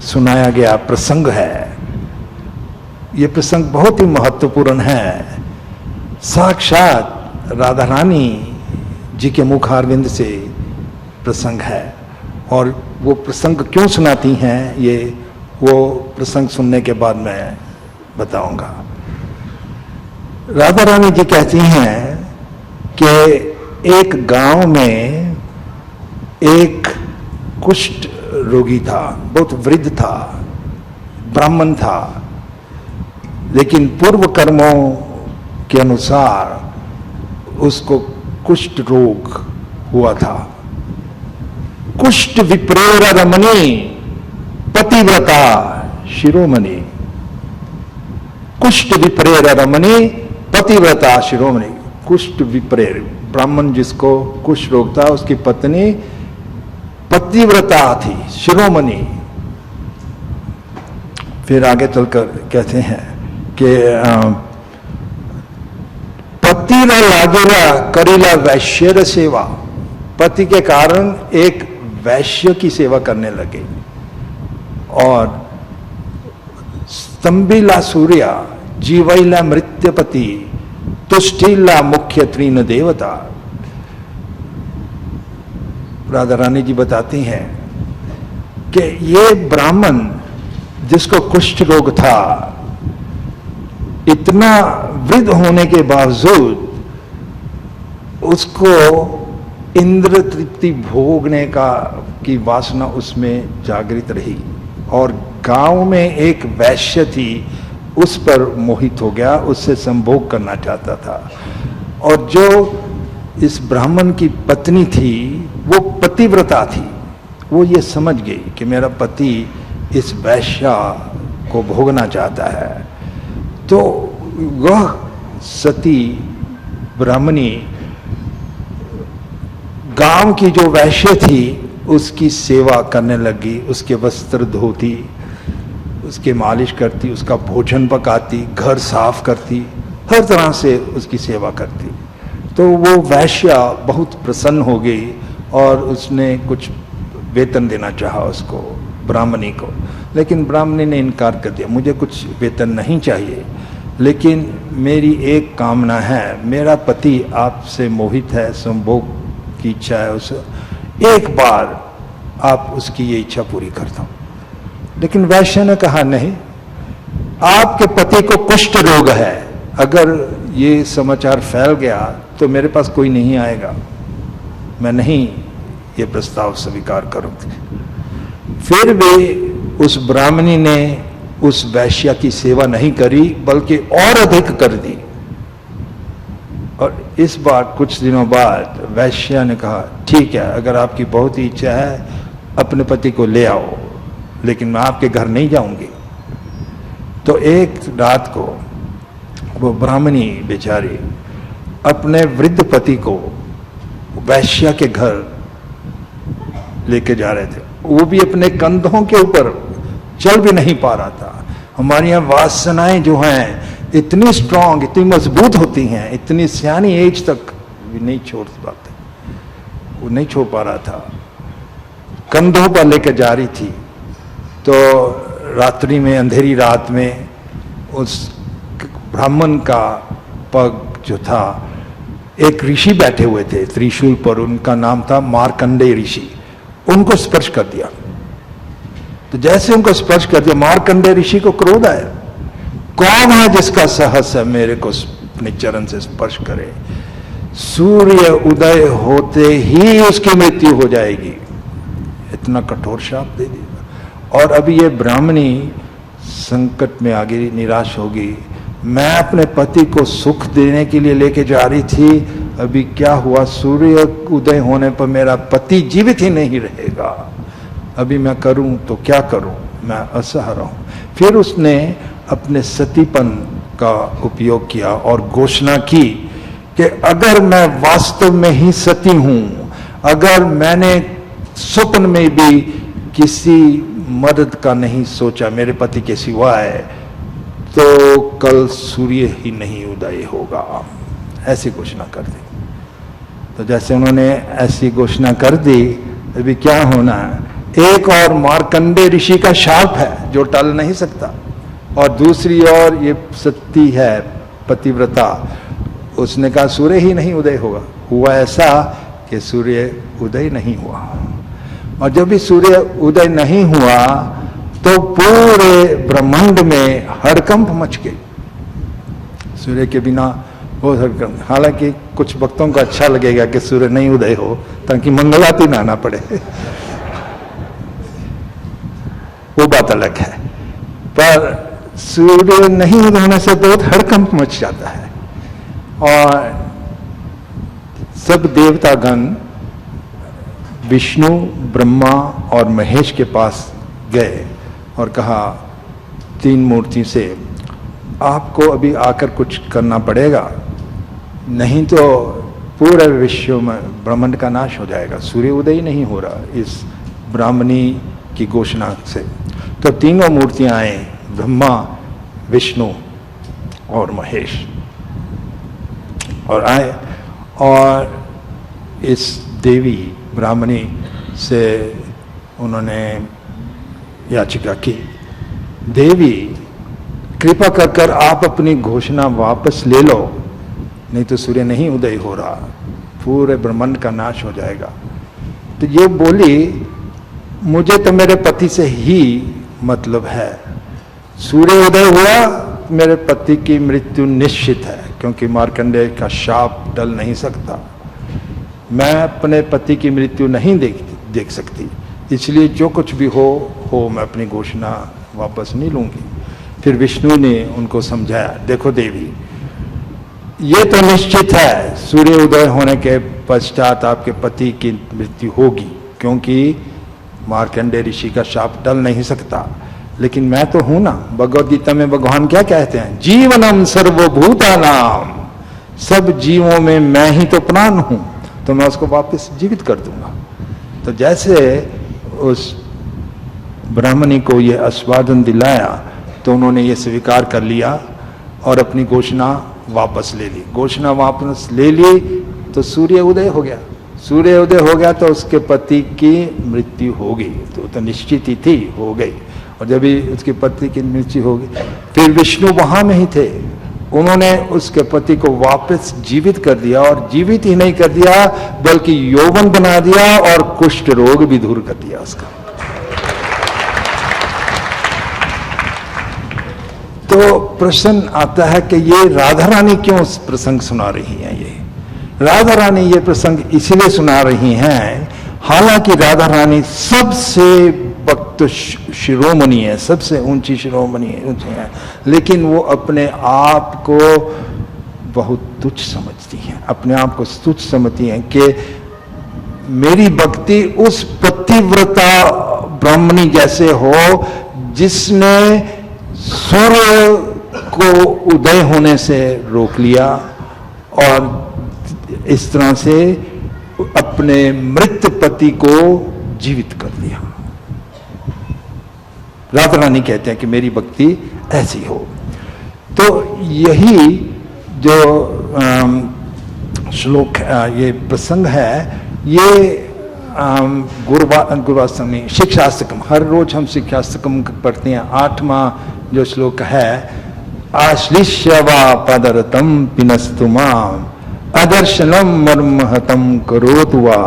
सुनाया गया प्रसंग है। यह प्रसंग बहुत ही महत्वपूर्ण है। साक्षात राधा रानी जी के मुखारविंद से प्रसंग है, और वो प्रसंग क्यों सुनाती हैं, ये वो प्रसंग सुनने के बाद मैं बताऊंगा। राधा रानी जी कहती हैं कि एक गांव में एक कुष्ठ रोगी था, बहुत वृद्ध था, ब्राह्मण था, लेकिन पूर्व कर्मों के अनुसार उसको कुष्ठ रोग हुआ था। कुष्ठ विप्रेर रमणी पतिव्रता शिरोमणि। कुष्ठ विप्रेर रमणी पतिव्रता शिरोमणि। कुष्ठ विप्रेर, ब्राह्मण जिसको कुष्ठ रोग था, उसकी पत्नी पतिव्रता थी, शिरोमणि। फिर आगे चलकर कहते हैं कि पति न लागेला करेला वैश्य सेवा। पति के कारण एक वैश्य की सेवा करने लगे, और स्तंभिला सूर्या जीवैला मृत्यपति तुष्टिला मुख्य त्रीन देवता। राधा रानी जी बताती हैं कि ये ब्राह्मण जिसको कुष्ठ रोग था, इतना वृद्ध होने के बावजूद उसको इंद्र तृप्ति भोगने की वासना उसमें जागृत रही, और गांव में एक वैश्य थी, उस पर मोहित हो गया, उससे संभोग करना चाहता था। और जो इस ब्राह्मण की पत्नी थी वो पतिव्रता थी, वो ये समझ गई कि मेरा पति इस वैश्या को भोगना चाहता है, तो वह सती ब्राह्मणी गांव की जो वैश्य थी उसकी सेवा करने लगी, उसके वस्त्र धोती, उसके मालिश करती, उसका भोजन पकाती, घर साफ करती, हर तरह से उसकी सेवा करती। तो वो वैश्या बहुत प्रसन्न हो गई और उसने कुछ वेतन देना चाहा उसको, ब्राह्मणी को, लेकिन ब्राह्मणी ने इनकार कर दिया, मुझे कुछ वेतन नहीं चाहिए, लेकिन मेरी एक कामना है, मेरा पति आपसे मोहित है, संभोग की इच्छा है उसे, एक बार आप उसकी ये इच्छा पूरी कर दो। लेकिन वैश्य ने कहा नहीं, आपके पति को कुष्ठ रोग है, अगर ये समाचार फैल गया तो मेरे पास कोई नहीं आएगा, मैं नहीं ये प्रस्ताव स्वीकार करूंगी। फिर भी उस ब्राह्मणी ने उस वैश्या की सेवा नहीं करी, बल्कि और अधिक कर दी। और इस बार कुछ दिनों बाद वैश्या ने कहा, ठीक है, अगर आपकी बहुत ही इच्छा है अपने पति को ले आओ, लेकिन मैं आपके घर नहीं जाऊंगी। तो एक रात को वो ब्राह्मणी बेचारी अपने वृद्ध पति को वैश्या के घर लेके जा रहे थे, वो भी अपने कंधों के ऊपर, चल भी नहीं पा रहा था। हमारी यहाँ वासनाएं जो हैं इतनी स्ट्रांग, इतनी मजबूत होती हैं, इतनी सियानी एज तक भी नहीं छोड़ पाते। वो नहीं छोड़ पा रहा था, कंधों पर लेकर जा रही थी। तो रात्रि में, अंधेरी रात में उस ब्राह्मण का पग जो था, एक ऋषि बैठे हुए थे त्रिशूल पर, उनका नाम था मार्कंडेय ऋषि, उनको स्पर्श कर दिया। तो जैसे उनको स्पर्श कर दिया, मार्कंडेय ऋषि को क्रोध आया, कौन है जिसका साहस है मेरे को अपने चरण से स्पर्श करे? सूर्य उदय होते ही उसकी मृत्यु हो जाएगी। इतना कठोर शाप दे दिया। और अभी ये ब्राह्मणी संकट में आ गई, निराश होगी। मैं अपने पति को सुख देने के लिए लेके जा रही थी, अभी क्या हुआ, सूर्य उदय होने पर मेरा पति जीवित ही नहीं रहेगा। अभी मैं करूं तो क्या करूं, मैं असहारा हूं। फिर उसने अपने सतीपन का उपयोग किया और घोषणा की कि अगर मैं वास्तव में ही सती हूं, अगर मैंने स्वप्न में भी किसी मर्द का नहीं सोचा मेरे पति के सिवाय, तो कल सूर्य ही नहीं उदय होगा। ऐसी घोषणा कर दी। तो जैसे उन्होंने ऐसी घोषणा कर दी, अभी क्या होना है, एक और मार्कंडेय ऋषि का शाप है जो टल नहीं सकता, और दूसरी ओर ये सती है पतिव्रता, उसने कहा सूर्य ही नहीं उदय होगा। हुआ ऐसा कि सूर्य उदय नहीं हुआ, और जब भी सूर्य उदय नहीं हुआ तो पूरे ब्रह्मांड में हड़कंप मच गई। सूर्य के बिना वो हड़कंप, हालांकि कुछ भक्तों को अच्छा लगेगा कि सूर्य नहीं उदय हो ताकि मंगलाती ना आना पड़े, वो बात अलग है। पर सूर्य नहीं उदय होने से बहुत हड़कंप मच जाता है, और सब देवतागण विष्णु, ब्रह्मा और महेश के पास गए और कहा तीन मूर्ति से, आपको अभी आकर कुछ करना पड़ेगा, नहीं तो पूरे विश्व में ब्रह्मांड का नाश हो जाएगा, सूर्य उदय ही नहीं हो रहा इस ब्राह्मणी की घोषणा से। तो तीनों मूर्तियां आए, ब्रह्मा, विष्णु और महेश, और आए और इस देवी ब्राह्मणी से उन्होंने याचिका की, देवी कृपा कर आप अपनी घोषणा वापस ले लो, नहीं तो सूर्य नहीं उदय हो रहा, पूरे ब्रह्मांड का नाश हो जाएगा। तो ये बोली, मुझे तो मेरे पति से ही मतलब है, सूर्य उदय हुआ मेरे पति की मृत्यु निश्चित है, क्योंकि मार्कंडेय का शाप टल नहीं सकता। मैं अपने पति की मृत्यु नहीं देख सकती, इसलिए जो कुछ भी हो मैं अपनी घोषणा वापस नहीं लूंगी। फिर विष्णु ने उनको समझाया, देखो देवी, ये तो निश्चित है सूर्य उदय होने के पश्चात आपके पति की मृत्यु होगी, क्योंकि मार्कंडेय ऋषि का शाप टल नहीं सकता। लेकिन मैं तो हूं ना, भगवद गीता में भगवान क्या कहते हैं, जीवनम सर्वभूतानाम, सब जीवों में मैं ही तो प्राण हूं, तो मैं उसको वापस जीवित कर दूंगा। तो जैसे उस ब्राह्मणी को ये आस्वादन दिलाया, तो उन्होंने ये स्वीकार कर लिया और अपनी घोषणा वापस ले ली। घोषणा वापस ले ली तो सूर्य उदय हो गया। सूर्य उदय हो गया तो उसके पति की मृत्यु हो गई, तो निश्चित ही थी, हो गई। और जब भी उसके पति की मृत्यु हो गई, फिर विष्णु वहां में ही थे, उन्होंने उसके पति को वापस जीवित कर दिया, और जीवित ही नहीं कर दिया बल्कि यौवन बना दिया और कुष्ठ रोग भी दूर कर दिया उसका। तो प्रश्न आता है कि ये राधा रानी क्यों प्रसंग सुना रही हैं? ये राधा रानी ये प्रसंग इसलिए सुना रही हैं, हालांकि राधा रानी सबसे भक्त शिरोमणि है, सबसे ऊंची शिरोमणि है, लेकिन वो अपने आप को बहुत तुच्छ समझती हैं, अपने आप को तुच्छ समझती हैं कि मेरी भक्ति उस पतिव्रता ब्राह्मणी जैसे हो जिसने सूर्य को उदय होने से रोक लिया और इस तरह से अपने मृत पति को जीवित कर दिया। राधा रानी कहते हैं कि मेरी भक्ति ऐसी हो। तो यही जो श्लोक, ये प्रसंग है, ये गुरुवास्तव शिक्षास्तकम, हर रोज हम शिक्षास्तकम पढ़ते हैं। 8वां जो श्लोक है, आश्लिष्य वा पदरतम पिनस्तु माम अदर्शनम मर्महतम करोतु वा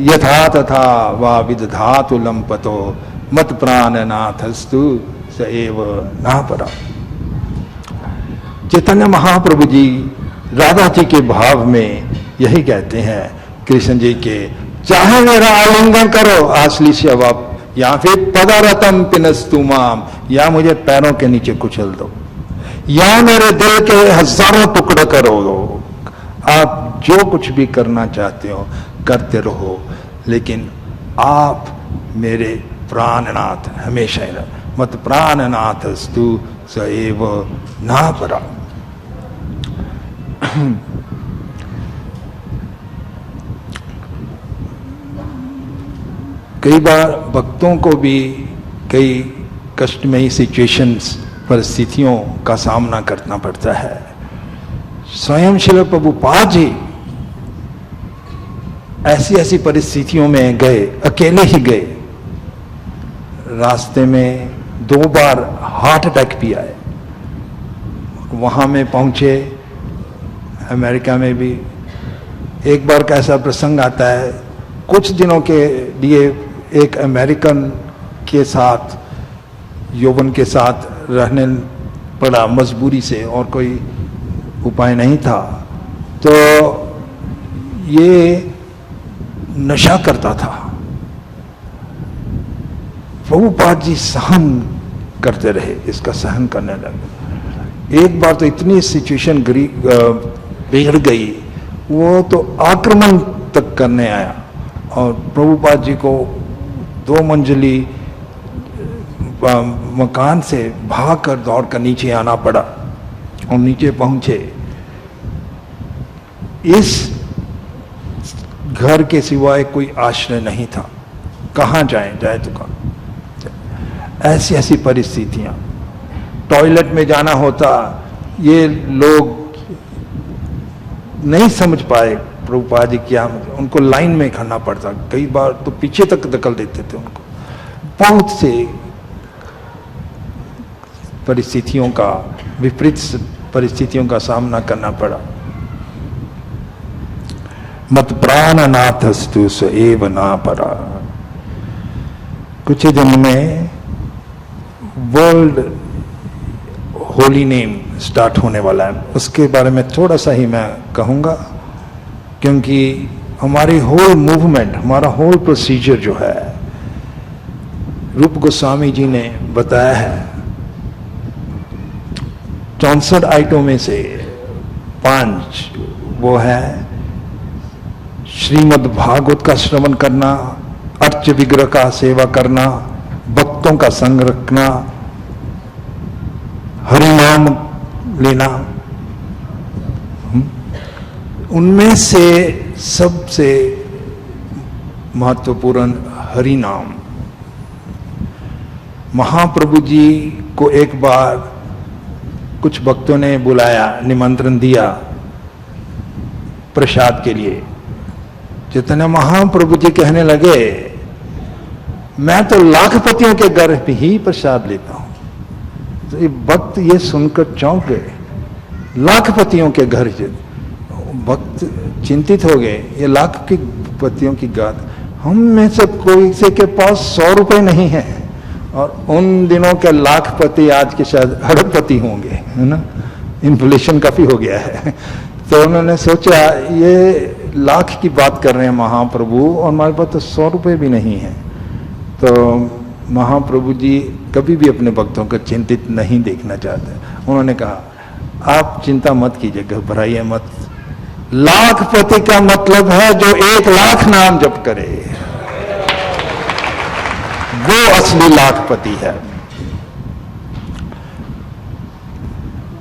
यथा तथा वा विदधातु लंपतो मत प्राणनाथस्तु स एव नापरा। चैतन्य महाप्रभु जी राधा जी के भाव में यही कहते हैं कृष्ण जी के, चाहे मेरा आलिंगन करो आश्लिष्य वा, या फिर पदारतम पिनस्तु माम, या मुझे पैरों के नीचे कुचल दो, या मेरे दिल के हजारों टुकड़े करो दो। आप जो कुछ भी करना चाहते हो करते रहो, लेकिन आप मेरे प्राणनाथ हमेशा ही रहो। मत प्राणनाथस्तु स एव नापरा। कई बार भक्तों को भी कई कष्टमयी सिचुएशंस, परिस्थितियों का सामना करना पड़ता है। स्वयं श्रील प्रभुपाद जी ऐसी ऐसी परिस्थितियों में गए, अकेले ही गए। रास्ते में 2 बार हार्ट अटैक भी आए, वहां में पहुंचे। अमेरिका में भी एक बार का ऐसा प्रसंग आता है, कुछ दिनों के लिए एक अमेरिकन के साथ, यौवन के साथ रहने पड़ा मजबूरी से, और कोई उपाय नहीं था। तो ये नशा करता था। प्रभुपाद जी सहन करते रहे, इसका सहन करने लगे। एक बार तो इतनी सिचुएशन बिगड़ गई, वो तो आक्रमण तक करने आया, और प्रभुपाद जी को 2 मंजिली मकान से भागकर दौड़कर नीचे आना पड़ा, और नीचे पहुंचे। इस घर के सिवाय कोई आश्रय नहीं था, कहां जाए तो कहां। ऐसी ऐसी परिस्थितियां, टॉयलेट में जाना होता, ये लोग नहीं समझ पाए प्रभुपाद जी क्या, उनको लाइन में खड़ना पड़ता, कई बार तो पीछे तक धकेल देते थे उनको। बहुत से परिस्थितियों का, विपरीत परिस्थितियों का सामना करना पड़ा। मत प्राणनाथस्तु स एव नापरा। कुछ ही दिन में वर्ल्ड होली नेम स्टार्ट होने वाला है, उसके बारे में थोड़ा सा ही मैं कहूंगा, क्योंकि हमारी होल मूवमेंट, हमारा होल प्रोसीजर जो है, रूप गोस्वामी जी ने बताया है, 64 आइटों में से 5 वो है श्रीमद् भागवत का श्रवण करना, अर्च विग्रह का सेवा करना, भक्तों का संग रखना, हरिनाम लेना। उनमें से सबसे महत्वपूर्ण हरिनाम। महाप्रभु जी को एक बार कुछ भक्तों ने बुलाया, निमंत्रण दिया प्रसाद के लिए। चैतन्य महाप्रभु जी कहने लगे, मैं तो लाखपतियों के घर पे ही प्रसाद लेता हूं। तो ये भक्त ये सुनकर चौंक गए, लाखपतियों के घर। भक्त चिंतित हो गए, ये लाखपतियों की गात, हम में से कोई से के पास 100 रुपए नहीं है, और उन दिनों के लाखपति आज के शायद अरबपति होंगे, है ना, इन्फ्लेशन काफी हो गया है। तो उन्होंने सोचा ये लाख की बात कर रहे हैं महाप्रभु, और हमारे पास तो 100 रुपए भी नहीं है। तो महाप्रभु जी कभी भी अपने भक्तों को चिंतित नहीं देखना चाहते। उन्होंने कहा आप चिंता मत कीजिए, घबराइए मत, लाखपति का मतलब है जो 1 लाख नाम जप करे, वो असली लाखपति है।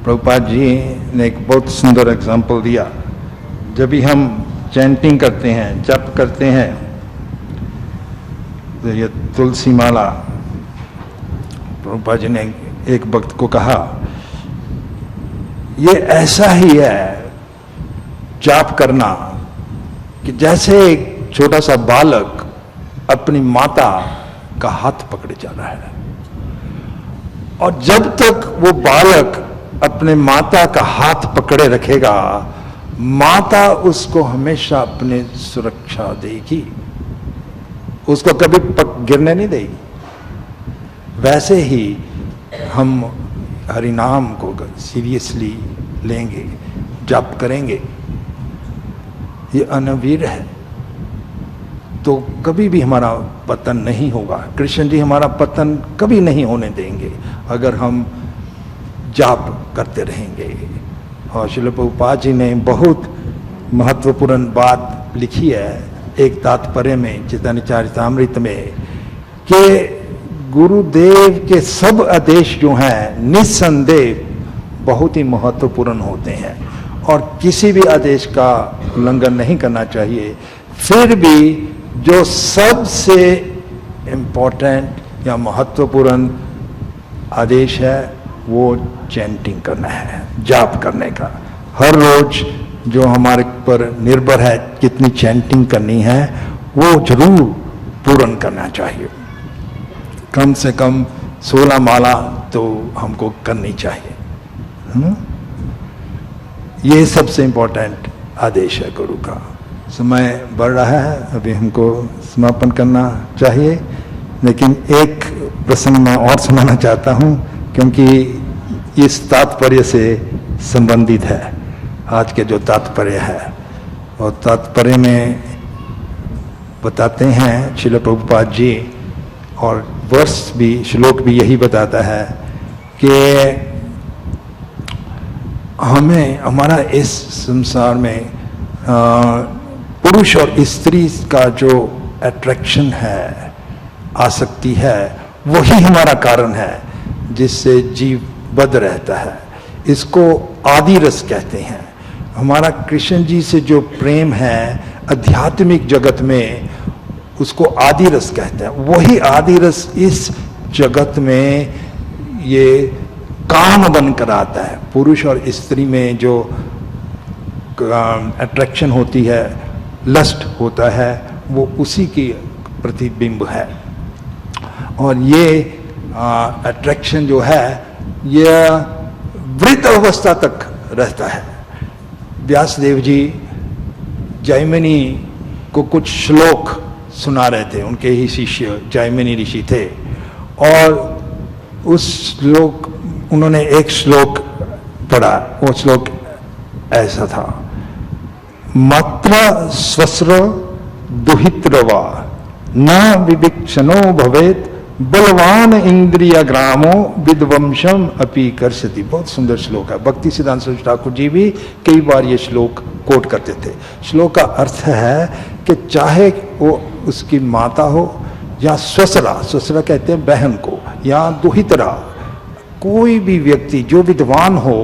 प्रभुपाद जी ने एक बहुत सुंदर एग्जाम्पल दिया। जब भी हम चैंटिंग करते हैं, जप करते हैं, तो ये तुलसी माला, प्रभुपाद जी ने एक भक्त को कहा ये ऐसा ही है जाप करना कि जैसे एक छोटा सा बालक अपनी माता का हाथ पकड़े जा रहा है, और जब तक वो बालक अपने माता का हाथ पकड़े रखेगा, माता उसको हमेशा अपने सुरक्षा देगी, उसको कभी गिरने नहीं देगी। वैसे ही हम हरिनाम को सीरियसली लेंगे, जाप करेंगे, ये अनवीर है, तो कभी भी हमारा पतन नहीं होगा। कृष्ण जी हमारा पतन कभी नहीं होने देंगे अगर हम जाप करते रहेंगे। और श्रील प्रभुपाद जी ने बहुत महत्वपूर्ण बात लिखी है एक तात्पर्य में, चैतन्य चरितामृत में, कि गुरुदेव के सब आदेश जो हैं निस्संदेह बहुत ही महत्वपूर्ण होते हैं और किसी भी आदेश का उल्लंघन नहीं करना चाहिए। फिर भी जो सबसे इम्पोर्टेंट या महत्वपूर्ण आदेश है वो चैंटिंग करना है, जाप करने का। हर रोज जो हमारे पर निर्भर है कितनी चैंटिंग करनी है वो जरूर पूर्ण करना चाहिए। कम से कम 16 माला तो हमको करनी चाहिए। ये सबसे इम्पोर्टेंट आदेश है गुरु का। समय बढ़ रहा है, अभी हमको समापन करना चाहिए, लेकिन एक प्रसंग मैं और सुनाना चाहता हूँ क्योंकि इस तात्पर्य से संबंधित है आज के जो तात्पर्य है। और तात्पर्य में बताते हैं श्रील प्रभुपाद जी, और वर्ष भी, श्लोक भी यही बताता है कि हमें हमारा इस संसार में पुरुष और स्त्री का जो अट्रैक्शन है, आसक्ति है, वही हमारा कारण है जिससे जीव बद्ध रहता है। इसको आदि रस कहते हैं। हमारा कृष्ण जी से जो प्रेम है आध्यात्मिक जगत में, उसको आदि रस कहते हैं। वही आदि रस इस जगत में ये काम बनकर आता है। पुरुष और स्त्री में जो अट्रैक्शन होती है, लस्ट होता है, वो उसी की प्रतिबिंब है। और ये अट्रैक्शन जो है ये वृद्ध अवस्था तक रहता है। व्यासदेव जी जैमिनी को कुछ श्लोक सुना रहे थे, उनके ही शिष्य जैमिनी ऋषि थे, और उस श्लोक उन्होंने एक श्लोक पढ़ा। वो श्लोक ऐसा था, मात्रा स्वस्र दुहित्रवा न विविक्षणो भवेत बलवान इंद्रिय ग्रामो विध्वंसम अपि कर्षति। बहुत सुंदर श्लोक है। भक्ति सिद्धांत सरस्वती ठाकुर जी भी कई बार ये श्लोक कोट करते थे। श्लोक का अर्थ है कि चाहे वो उसकी माता हो या ससुरा, ससुरा कहते हैं बहन को, या दुहितरा, कोई भी व्यक्ति जो विद्वान हो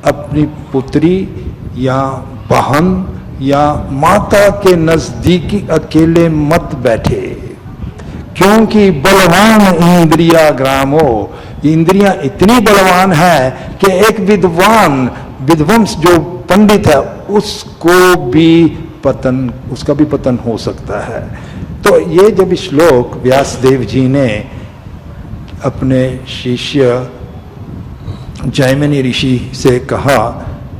अपनी पुत्री या बहन या माता के नजदीकी अकेले मत बैठे, क्योंकि बलवान इंद्रिया ग्रामो, इंद्रियां इतनी बलवान है कि एक विद्वान विध्वंस जो पंडित है उसको भी पतन, उसका भी पतन हो सकता है। तो ये जब श्लोक व्यासदेव जी ने अपने शिष्य जैमिनी ऋषि से कहा,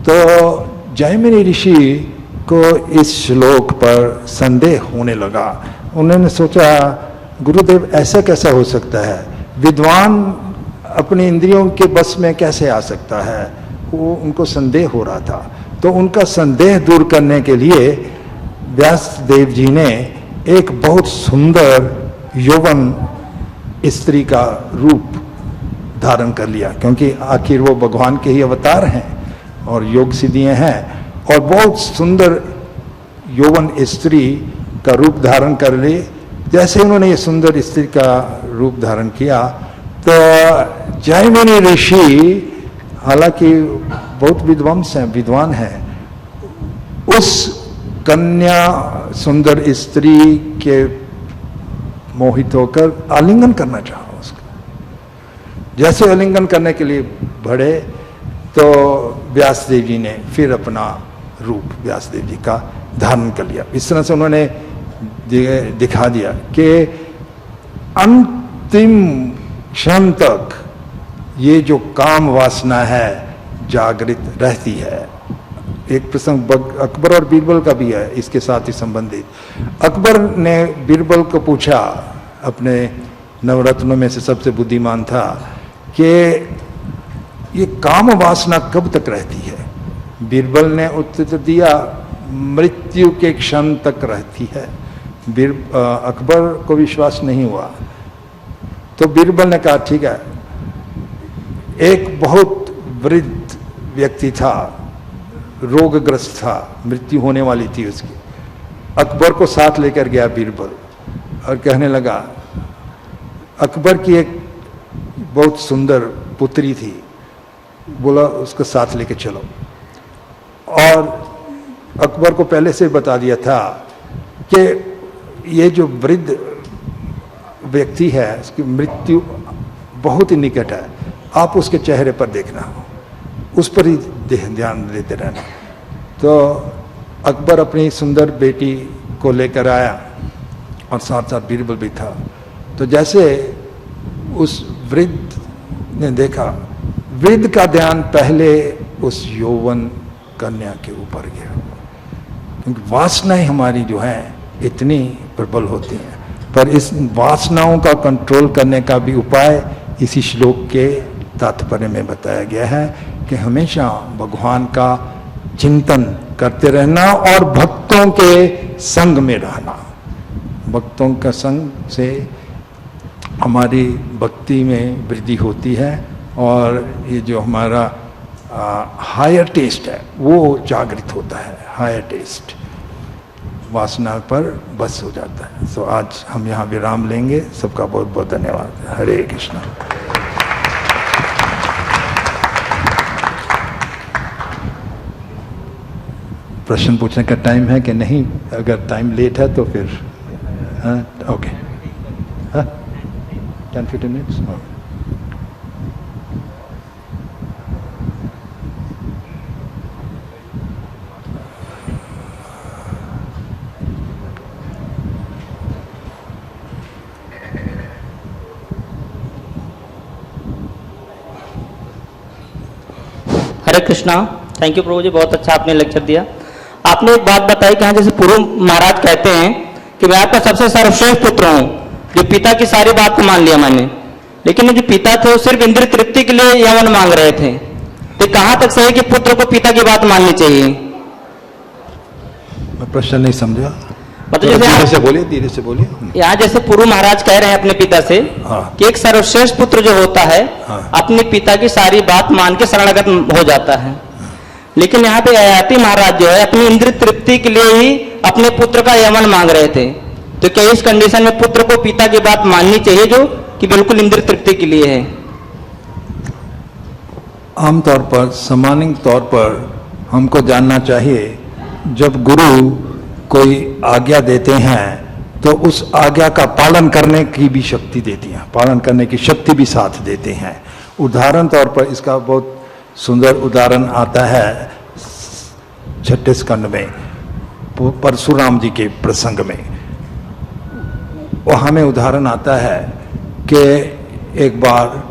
तो जैमिनी ऋषि को इस श्लोक पर संदेह होने लगा। उन्होंने सोचा गुरुदेव ऐसा कैसा हो सकता है, विद्वान अपनी इंद्रियों के बस में कैसे आ सकता है। वो उनको संदेह हो रहा था। तो उनका संदेह दूर करने के लिए व्यासदेव जी ने एक बहुत सुंदर यौवन स्त्री का रूप धारण कर लिया, क्योंकि आखिर वो भगवान के ही अवतार हैं और योग सिद्धियां हैं, और बहुत सुंदर यौवन स्त्री का रूप धारण कर लिए। जैसे उन्होंने ये सुंदर स्त्री का रूप धारण किया तो जैमिनी ऋषि, हालांकि बहुत विद्वान हैं, उस कन्या सुंदर स्त्री के मोहित होकर आलिंगन करना चाहा उसका। जैसे आलिंगन करने के लिए बढ़े तो व्यासदेव जी ने फिर अपना रूप व्यासदेव जी का धारण कर लिया। इस तरह से उन्होंने दिखा दिया कि अंतिम क्षण तक ये जो काम वासना है जागृत रहती है। एक प्रसंग अकबर और बीरबल का भी है इसके साथ ही संबंधित। अकबर ने बीरबल को पूछा, अपने नवरत्नों में से सबसे बुद्धिमान था, कि ये काम वासना कब तक रहती है? बीरबल ने उत्तर दिया, मृत्यु के क्षण तक रहती है। अकबर को विश्वास नहीं हुआ तो बीरबल ने कहा ठीक है। एक बहुत वृद्ध व्यक्ति था, रोगग्रस्त था, मृत्यु होने वाली थी उसकी। अकबर को साथ लेकर गया बीरबल और कहने लगा, अकबर की एक बहुत सुंदर पुत्री थी, बोला उसको साथ लेके चलो। और अकबर को पहले से बता दिया था कि ये जो वृद्ध व्यक्ति है उसकी मृत्यु बहुत ही निकट है, आप उसके चेहरे पर देखना, उस पर ही ध्यान देते रहना। तो अकबर अपनी सुंदर बेटी को लेकर आया और साथ साथ बीरबल भी था। तो जैसे उस वृद्ध ने देखा, वृद्ध का ध्यान पहले उस यौवन कन्या के ऊपर गया, क्योंकि वासनाएं हमारी जो है इतनी प्रबल होती हैं। पर इस वासनाओं का कंट्रोल करने का भी उपाय इसी श्लोक के तात्पर्य में बताया गया है कि हमेशा भगवान का चिंतन करते रहना और भक्तों के संग में रहना। भक्तों का संग से हमारी भक्ति में वृद्धि होती है और ये जो हमारा हायर टेस्ट है वो जागृत होता है। हायर टेस्ट वासना पर बस हो जाता है। तो आज हम यहाँ विराम लेंगे। सबका बहुत बहुत धन्यवाद। हरे कृष्णा। प्रश्न पूछने का टाइम है कि नहीं? अगर टाइम लेट है तो फिर okay, 10-15 minutes. Hare Krishna. Thank you प्रभु जी, बहुत अच्छा आपने लेक्चर दिया। आपने एक बात बताई कि हाँ, जैसे पूर्व महाराज कहते हैं कि मैं आपका सबसे सर्वश्रेष्ठ पुत्र हूँ, जो पिता की सारी बात को मान लिया मैंने, लेकिन जो पिता थे वो सिर्फ इंद्रिय तृप्ति के लिए यवन मांग रहे थे। तो कहाँ तक सही कि पुत्र को पिता की बात माननी चाहिए? मैं प्रश्न नहीं समझा। मतलब धीरे से बोलिए। यहाँ जैसे पूर्व महाराज कह रहे हैं अपने पिता से कि एक सर्वश्रेष्ठ पुत्र जो होता है अपने पिता की सारी बात मान के शरणागत हो जाता है, लेकिन यहाँ पे ययाति महाराज जो है अपनी इंद्रिय तृप्ति के लिए ही अपने पुत्र का यवन मांग रहे थे। तो क्या इस कंडीशन में पुत्र को पिता की बात माननी चाहिए जो कि बिल्कुल इंद्रिय तृप्ति के लिए है? आमतौर पर सामान्य तौर पर हमको जानना चाहिए, जब गुरु कोई आज्ञा देते हैं तो उस आज्ञा का पालन करने की भी शक्ति देती हैं, पालन करने की शक्ति भी साथ देते हैं। उदाहरण तौर पर इसका बहुत सुंदर उदाहरण आता है छठे स्कंद में, परशुराम जी के प्रसंग में। वहाँ में उदाहरण आता है कि एक बार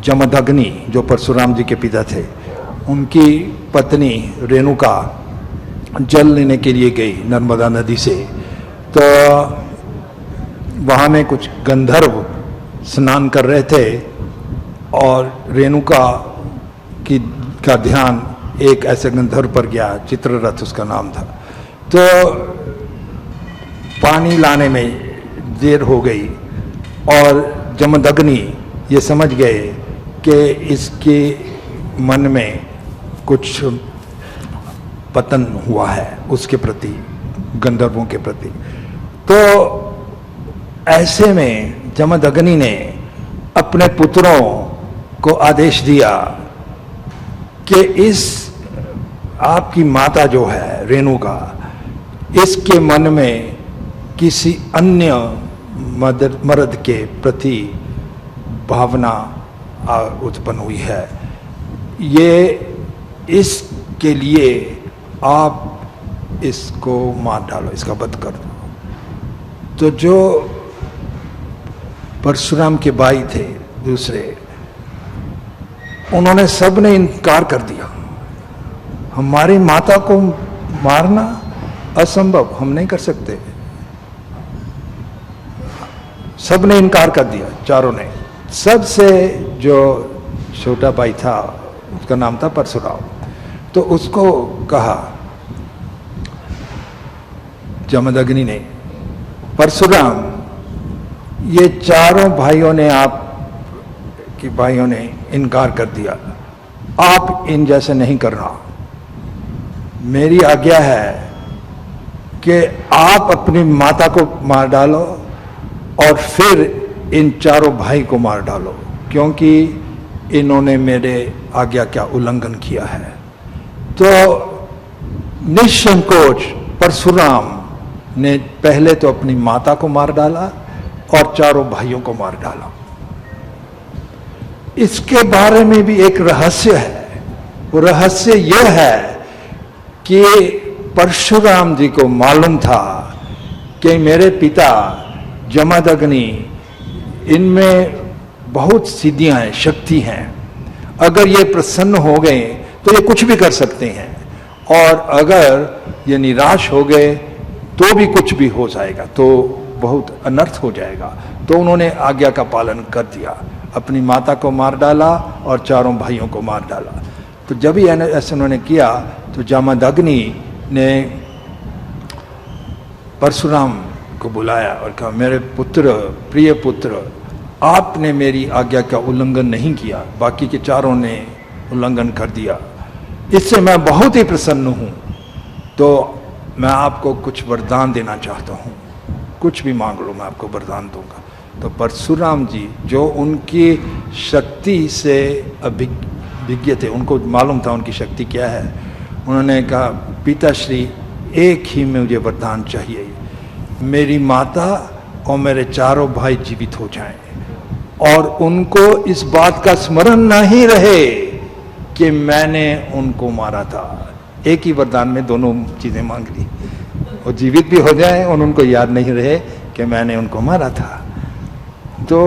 जमदग्नि जो परशुराम जी के पिता थे, उनकी पत्नी रेणुका जल लेने के लिए गई नर्मदा नदी से। तो वहाँ में कुछ गंधर्व स्नान कर रहे थे और रेणुका का ध्यान एक ऐसे गंधर्व पर गया, चित्ररथ उसका नाम था। तो पानी लाने में देर हो गई और जमदग्नि ये समझ गए कि इसके मन में कुछ पतन हुआ है उसके प्रति, गंधर्वों के प्रति। तो ऐसे में जमदग्नि ने अपने पुत्रों को आदेश दिया कि इस आपकी माता जो है रेणुका, इसके मन में किसी अन्य मर्द के प्रति भावना उत्पन्न हुई है। ये इसके लिए आप इसको मार डालो, इसका वध कर दो। तो जो परशुराम के भाई थे दूसरे, उन्होंने सबने इनकार कर दिया। हमारी माता को मारना असंभव, हम नहीं कर सकते। सबने इनकार कर दिया, चारों ने। सबसे जो छोटा भाई था, उसका नाम था परशुराम, तो उसको कहा जमदग्नि ने, परशुराम, ये चारों भाइयों ने, आप कि भाइयों ने इनकार कर दिया, आप इन जैसे नहीं करना। मेरी आज्ञा है कि आप अपनी माता को मार डालो और फिर इन चारों भाई को मार डालो, क्योंकि इन्होंने मेरे आज्ञा का उल्लंघन किया है। तो निसंकोच परशुराम ने पहले तो अपनी माता को मार डाला और चारों भाइयों को मार डाला। इसके बारे में भी एक रहस्य है। वो रहस्य यह है कि परशुराम जी को मालूम था कि मेरे पिता जमदग्नि, इनमें बहुत सिद्धियां हैं, शक्ति हैं। अगर ये प्रसन्न हो गए तो ये कुछ भी कर सकते हैं, और अगर ये निराश हो गए तो भी कुछ भी हो जाएगा, तो बहुत अनर्थ हो जाएगा। तो उन्होंने आज्ञा का पालन कर दिया, अपनी माता को मार डाला और चारों भाइयों को मार डाला। तो जब ही ऐसा उन्होंने किया तो जमदग्नि ने परशुराम को बुलाया और कहा, मेरे पुत्र, प्रिय पुत्र, आपने मेरी आज्ञा का उल्लंघन नहीं किया, बाकी के चारों ने उल्लंघन कर दिया। इससे मैं बहुत ही प्रसन्न हूं, तो मैं आपको कुछ वरदान देना चाहता हूं। कुछ भी मांग लो, मैं आपको वरदान दूंगा। तो परशुराम जी, जो उनकी शक्ति से अभिज्ञ थे, उनको मालूम था उनकी शक्ति क्या है, उन्होंने कहा, पिताश्री, एक ही मुझे वरदान चाहिए, मेरी माता और मेरे चारों भाई जीवित हो जाएं, और उनको इस बात का स्मरण नहीं रहे कि मैंने उनको मारा था। एक ही वरदान में दोनों चीजें मांग ली, वो जीवित भी हो जाए और उनको याद नहीं रहे कि मैंने उनको मारा था। तो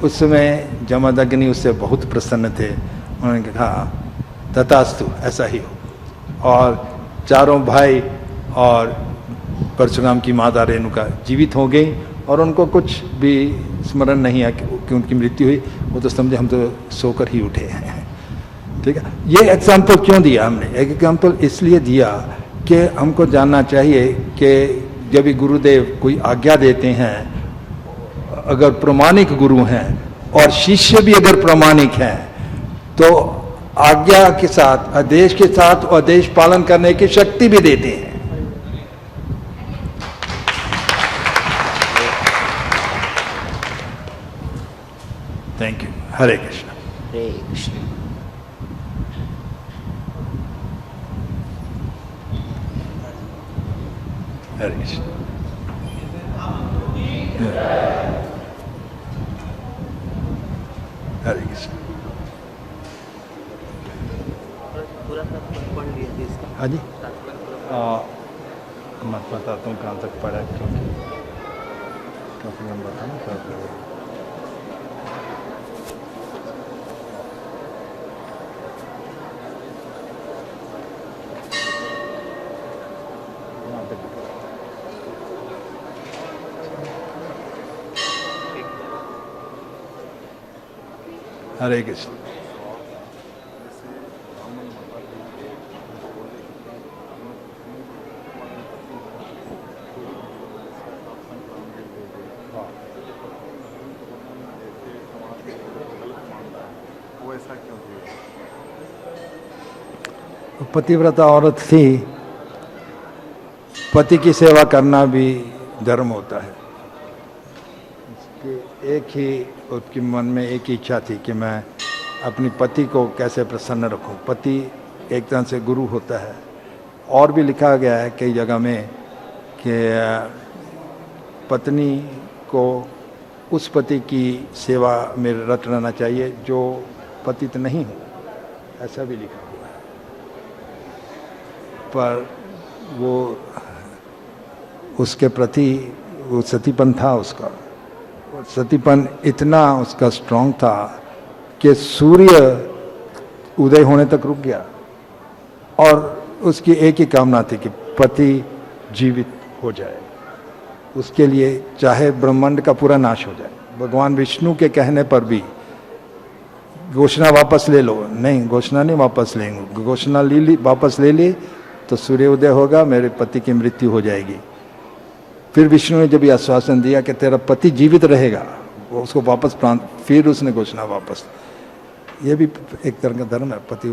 उस समय जमदग्नि उससे बहुत प्रसन्न थे। उन्होंने कहा, तथास्तु, ऐसा ही हो। और चारों भाई और परशुराम की माता रेणुका जीवित हो गई, और उनको कुछ भी स्मरण नहीं है कि उनकी मृत्यु हुई। वो तो समझे हम तो सोकर ही उठे हैं। ठीक है, ये एग्जाम्पल क्यों दिया हमने? एक एग्जाम्पल इसलिए दिया कि हमको जानना चाहिए कि जब भी गुरुदेव कोई आज्ञा देते हैं, अगर प्रामाणिक गुरु हैं और शिष्य भी अगर प्रामाणिक हैं, तो आज्ञा के साथ, आदेश के साथ आदेश पालन करने की शक्ति भी देते हैं। Thank you. हरे कृष्ण। हरे कृष्ण। हरे कृष्ण। हरे कृष्ण। हाँ जी, मैं बताता हूँ कहाँ तक पढ़ा, क्योंकि हम बताना। हरे कृष्ण। पतिव्रता औरत थी, पति की सेवा करना भी धर्म होता है। उसके एक ही, उसके मन में एक ही इच्छा थी कि मैं अपनी पति को कैसे प्रसन्न रखूं। पति एक तरह से गुरु होता है। और भी लिखा गया है कई जगह में कि पत्नी को उस पति की सेवा में रत रहना चाहिए जो पतित नहीं हो, ऐसा भी लिखा हुआ है। पर वो उसके प्रति वो सतीपन था उसका, वो सतीपन इतना उसका स्ट्रांग था कि सूर्य उदय होने तक रुक गया और उसकी एक ही कामना थी कि पति जीवित हो जाए, उसके लिए चाहे ब्रह्मांड का पूरा नाश हो जाए। भगवान विष्णु के कहने पर भी घोषणा वापस ले लो, नहीं घोषणा नहीं वापस लेंगे, घोषणा वापस ले ली तो सूर्योदय होगा, मेरे पति की मृत्यु हो जाएगी। फिर विष्णु ने जब ये आश्वासन दिया कि तेरा पति जीवित रहेगा, वो उसको वापस प्राण, फिर उसने घोषणा वापस। ये भी एक तरह का धर्म है, पति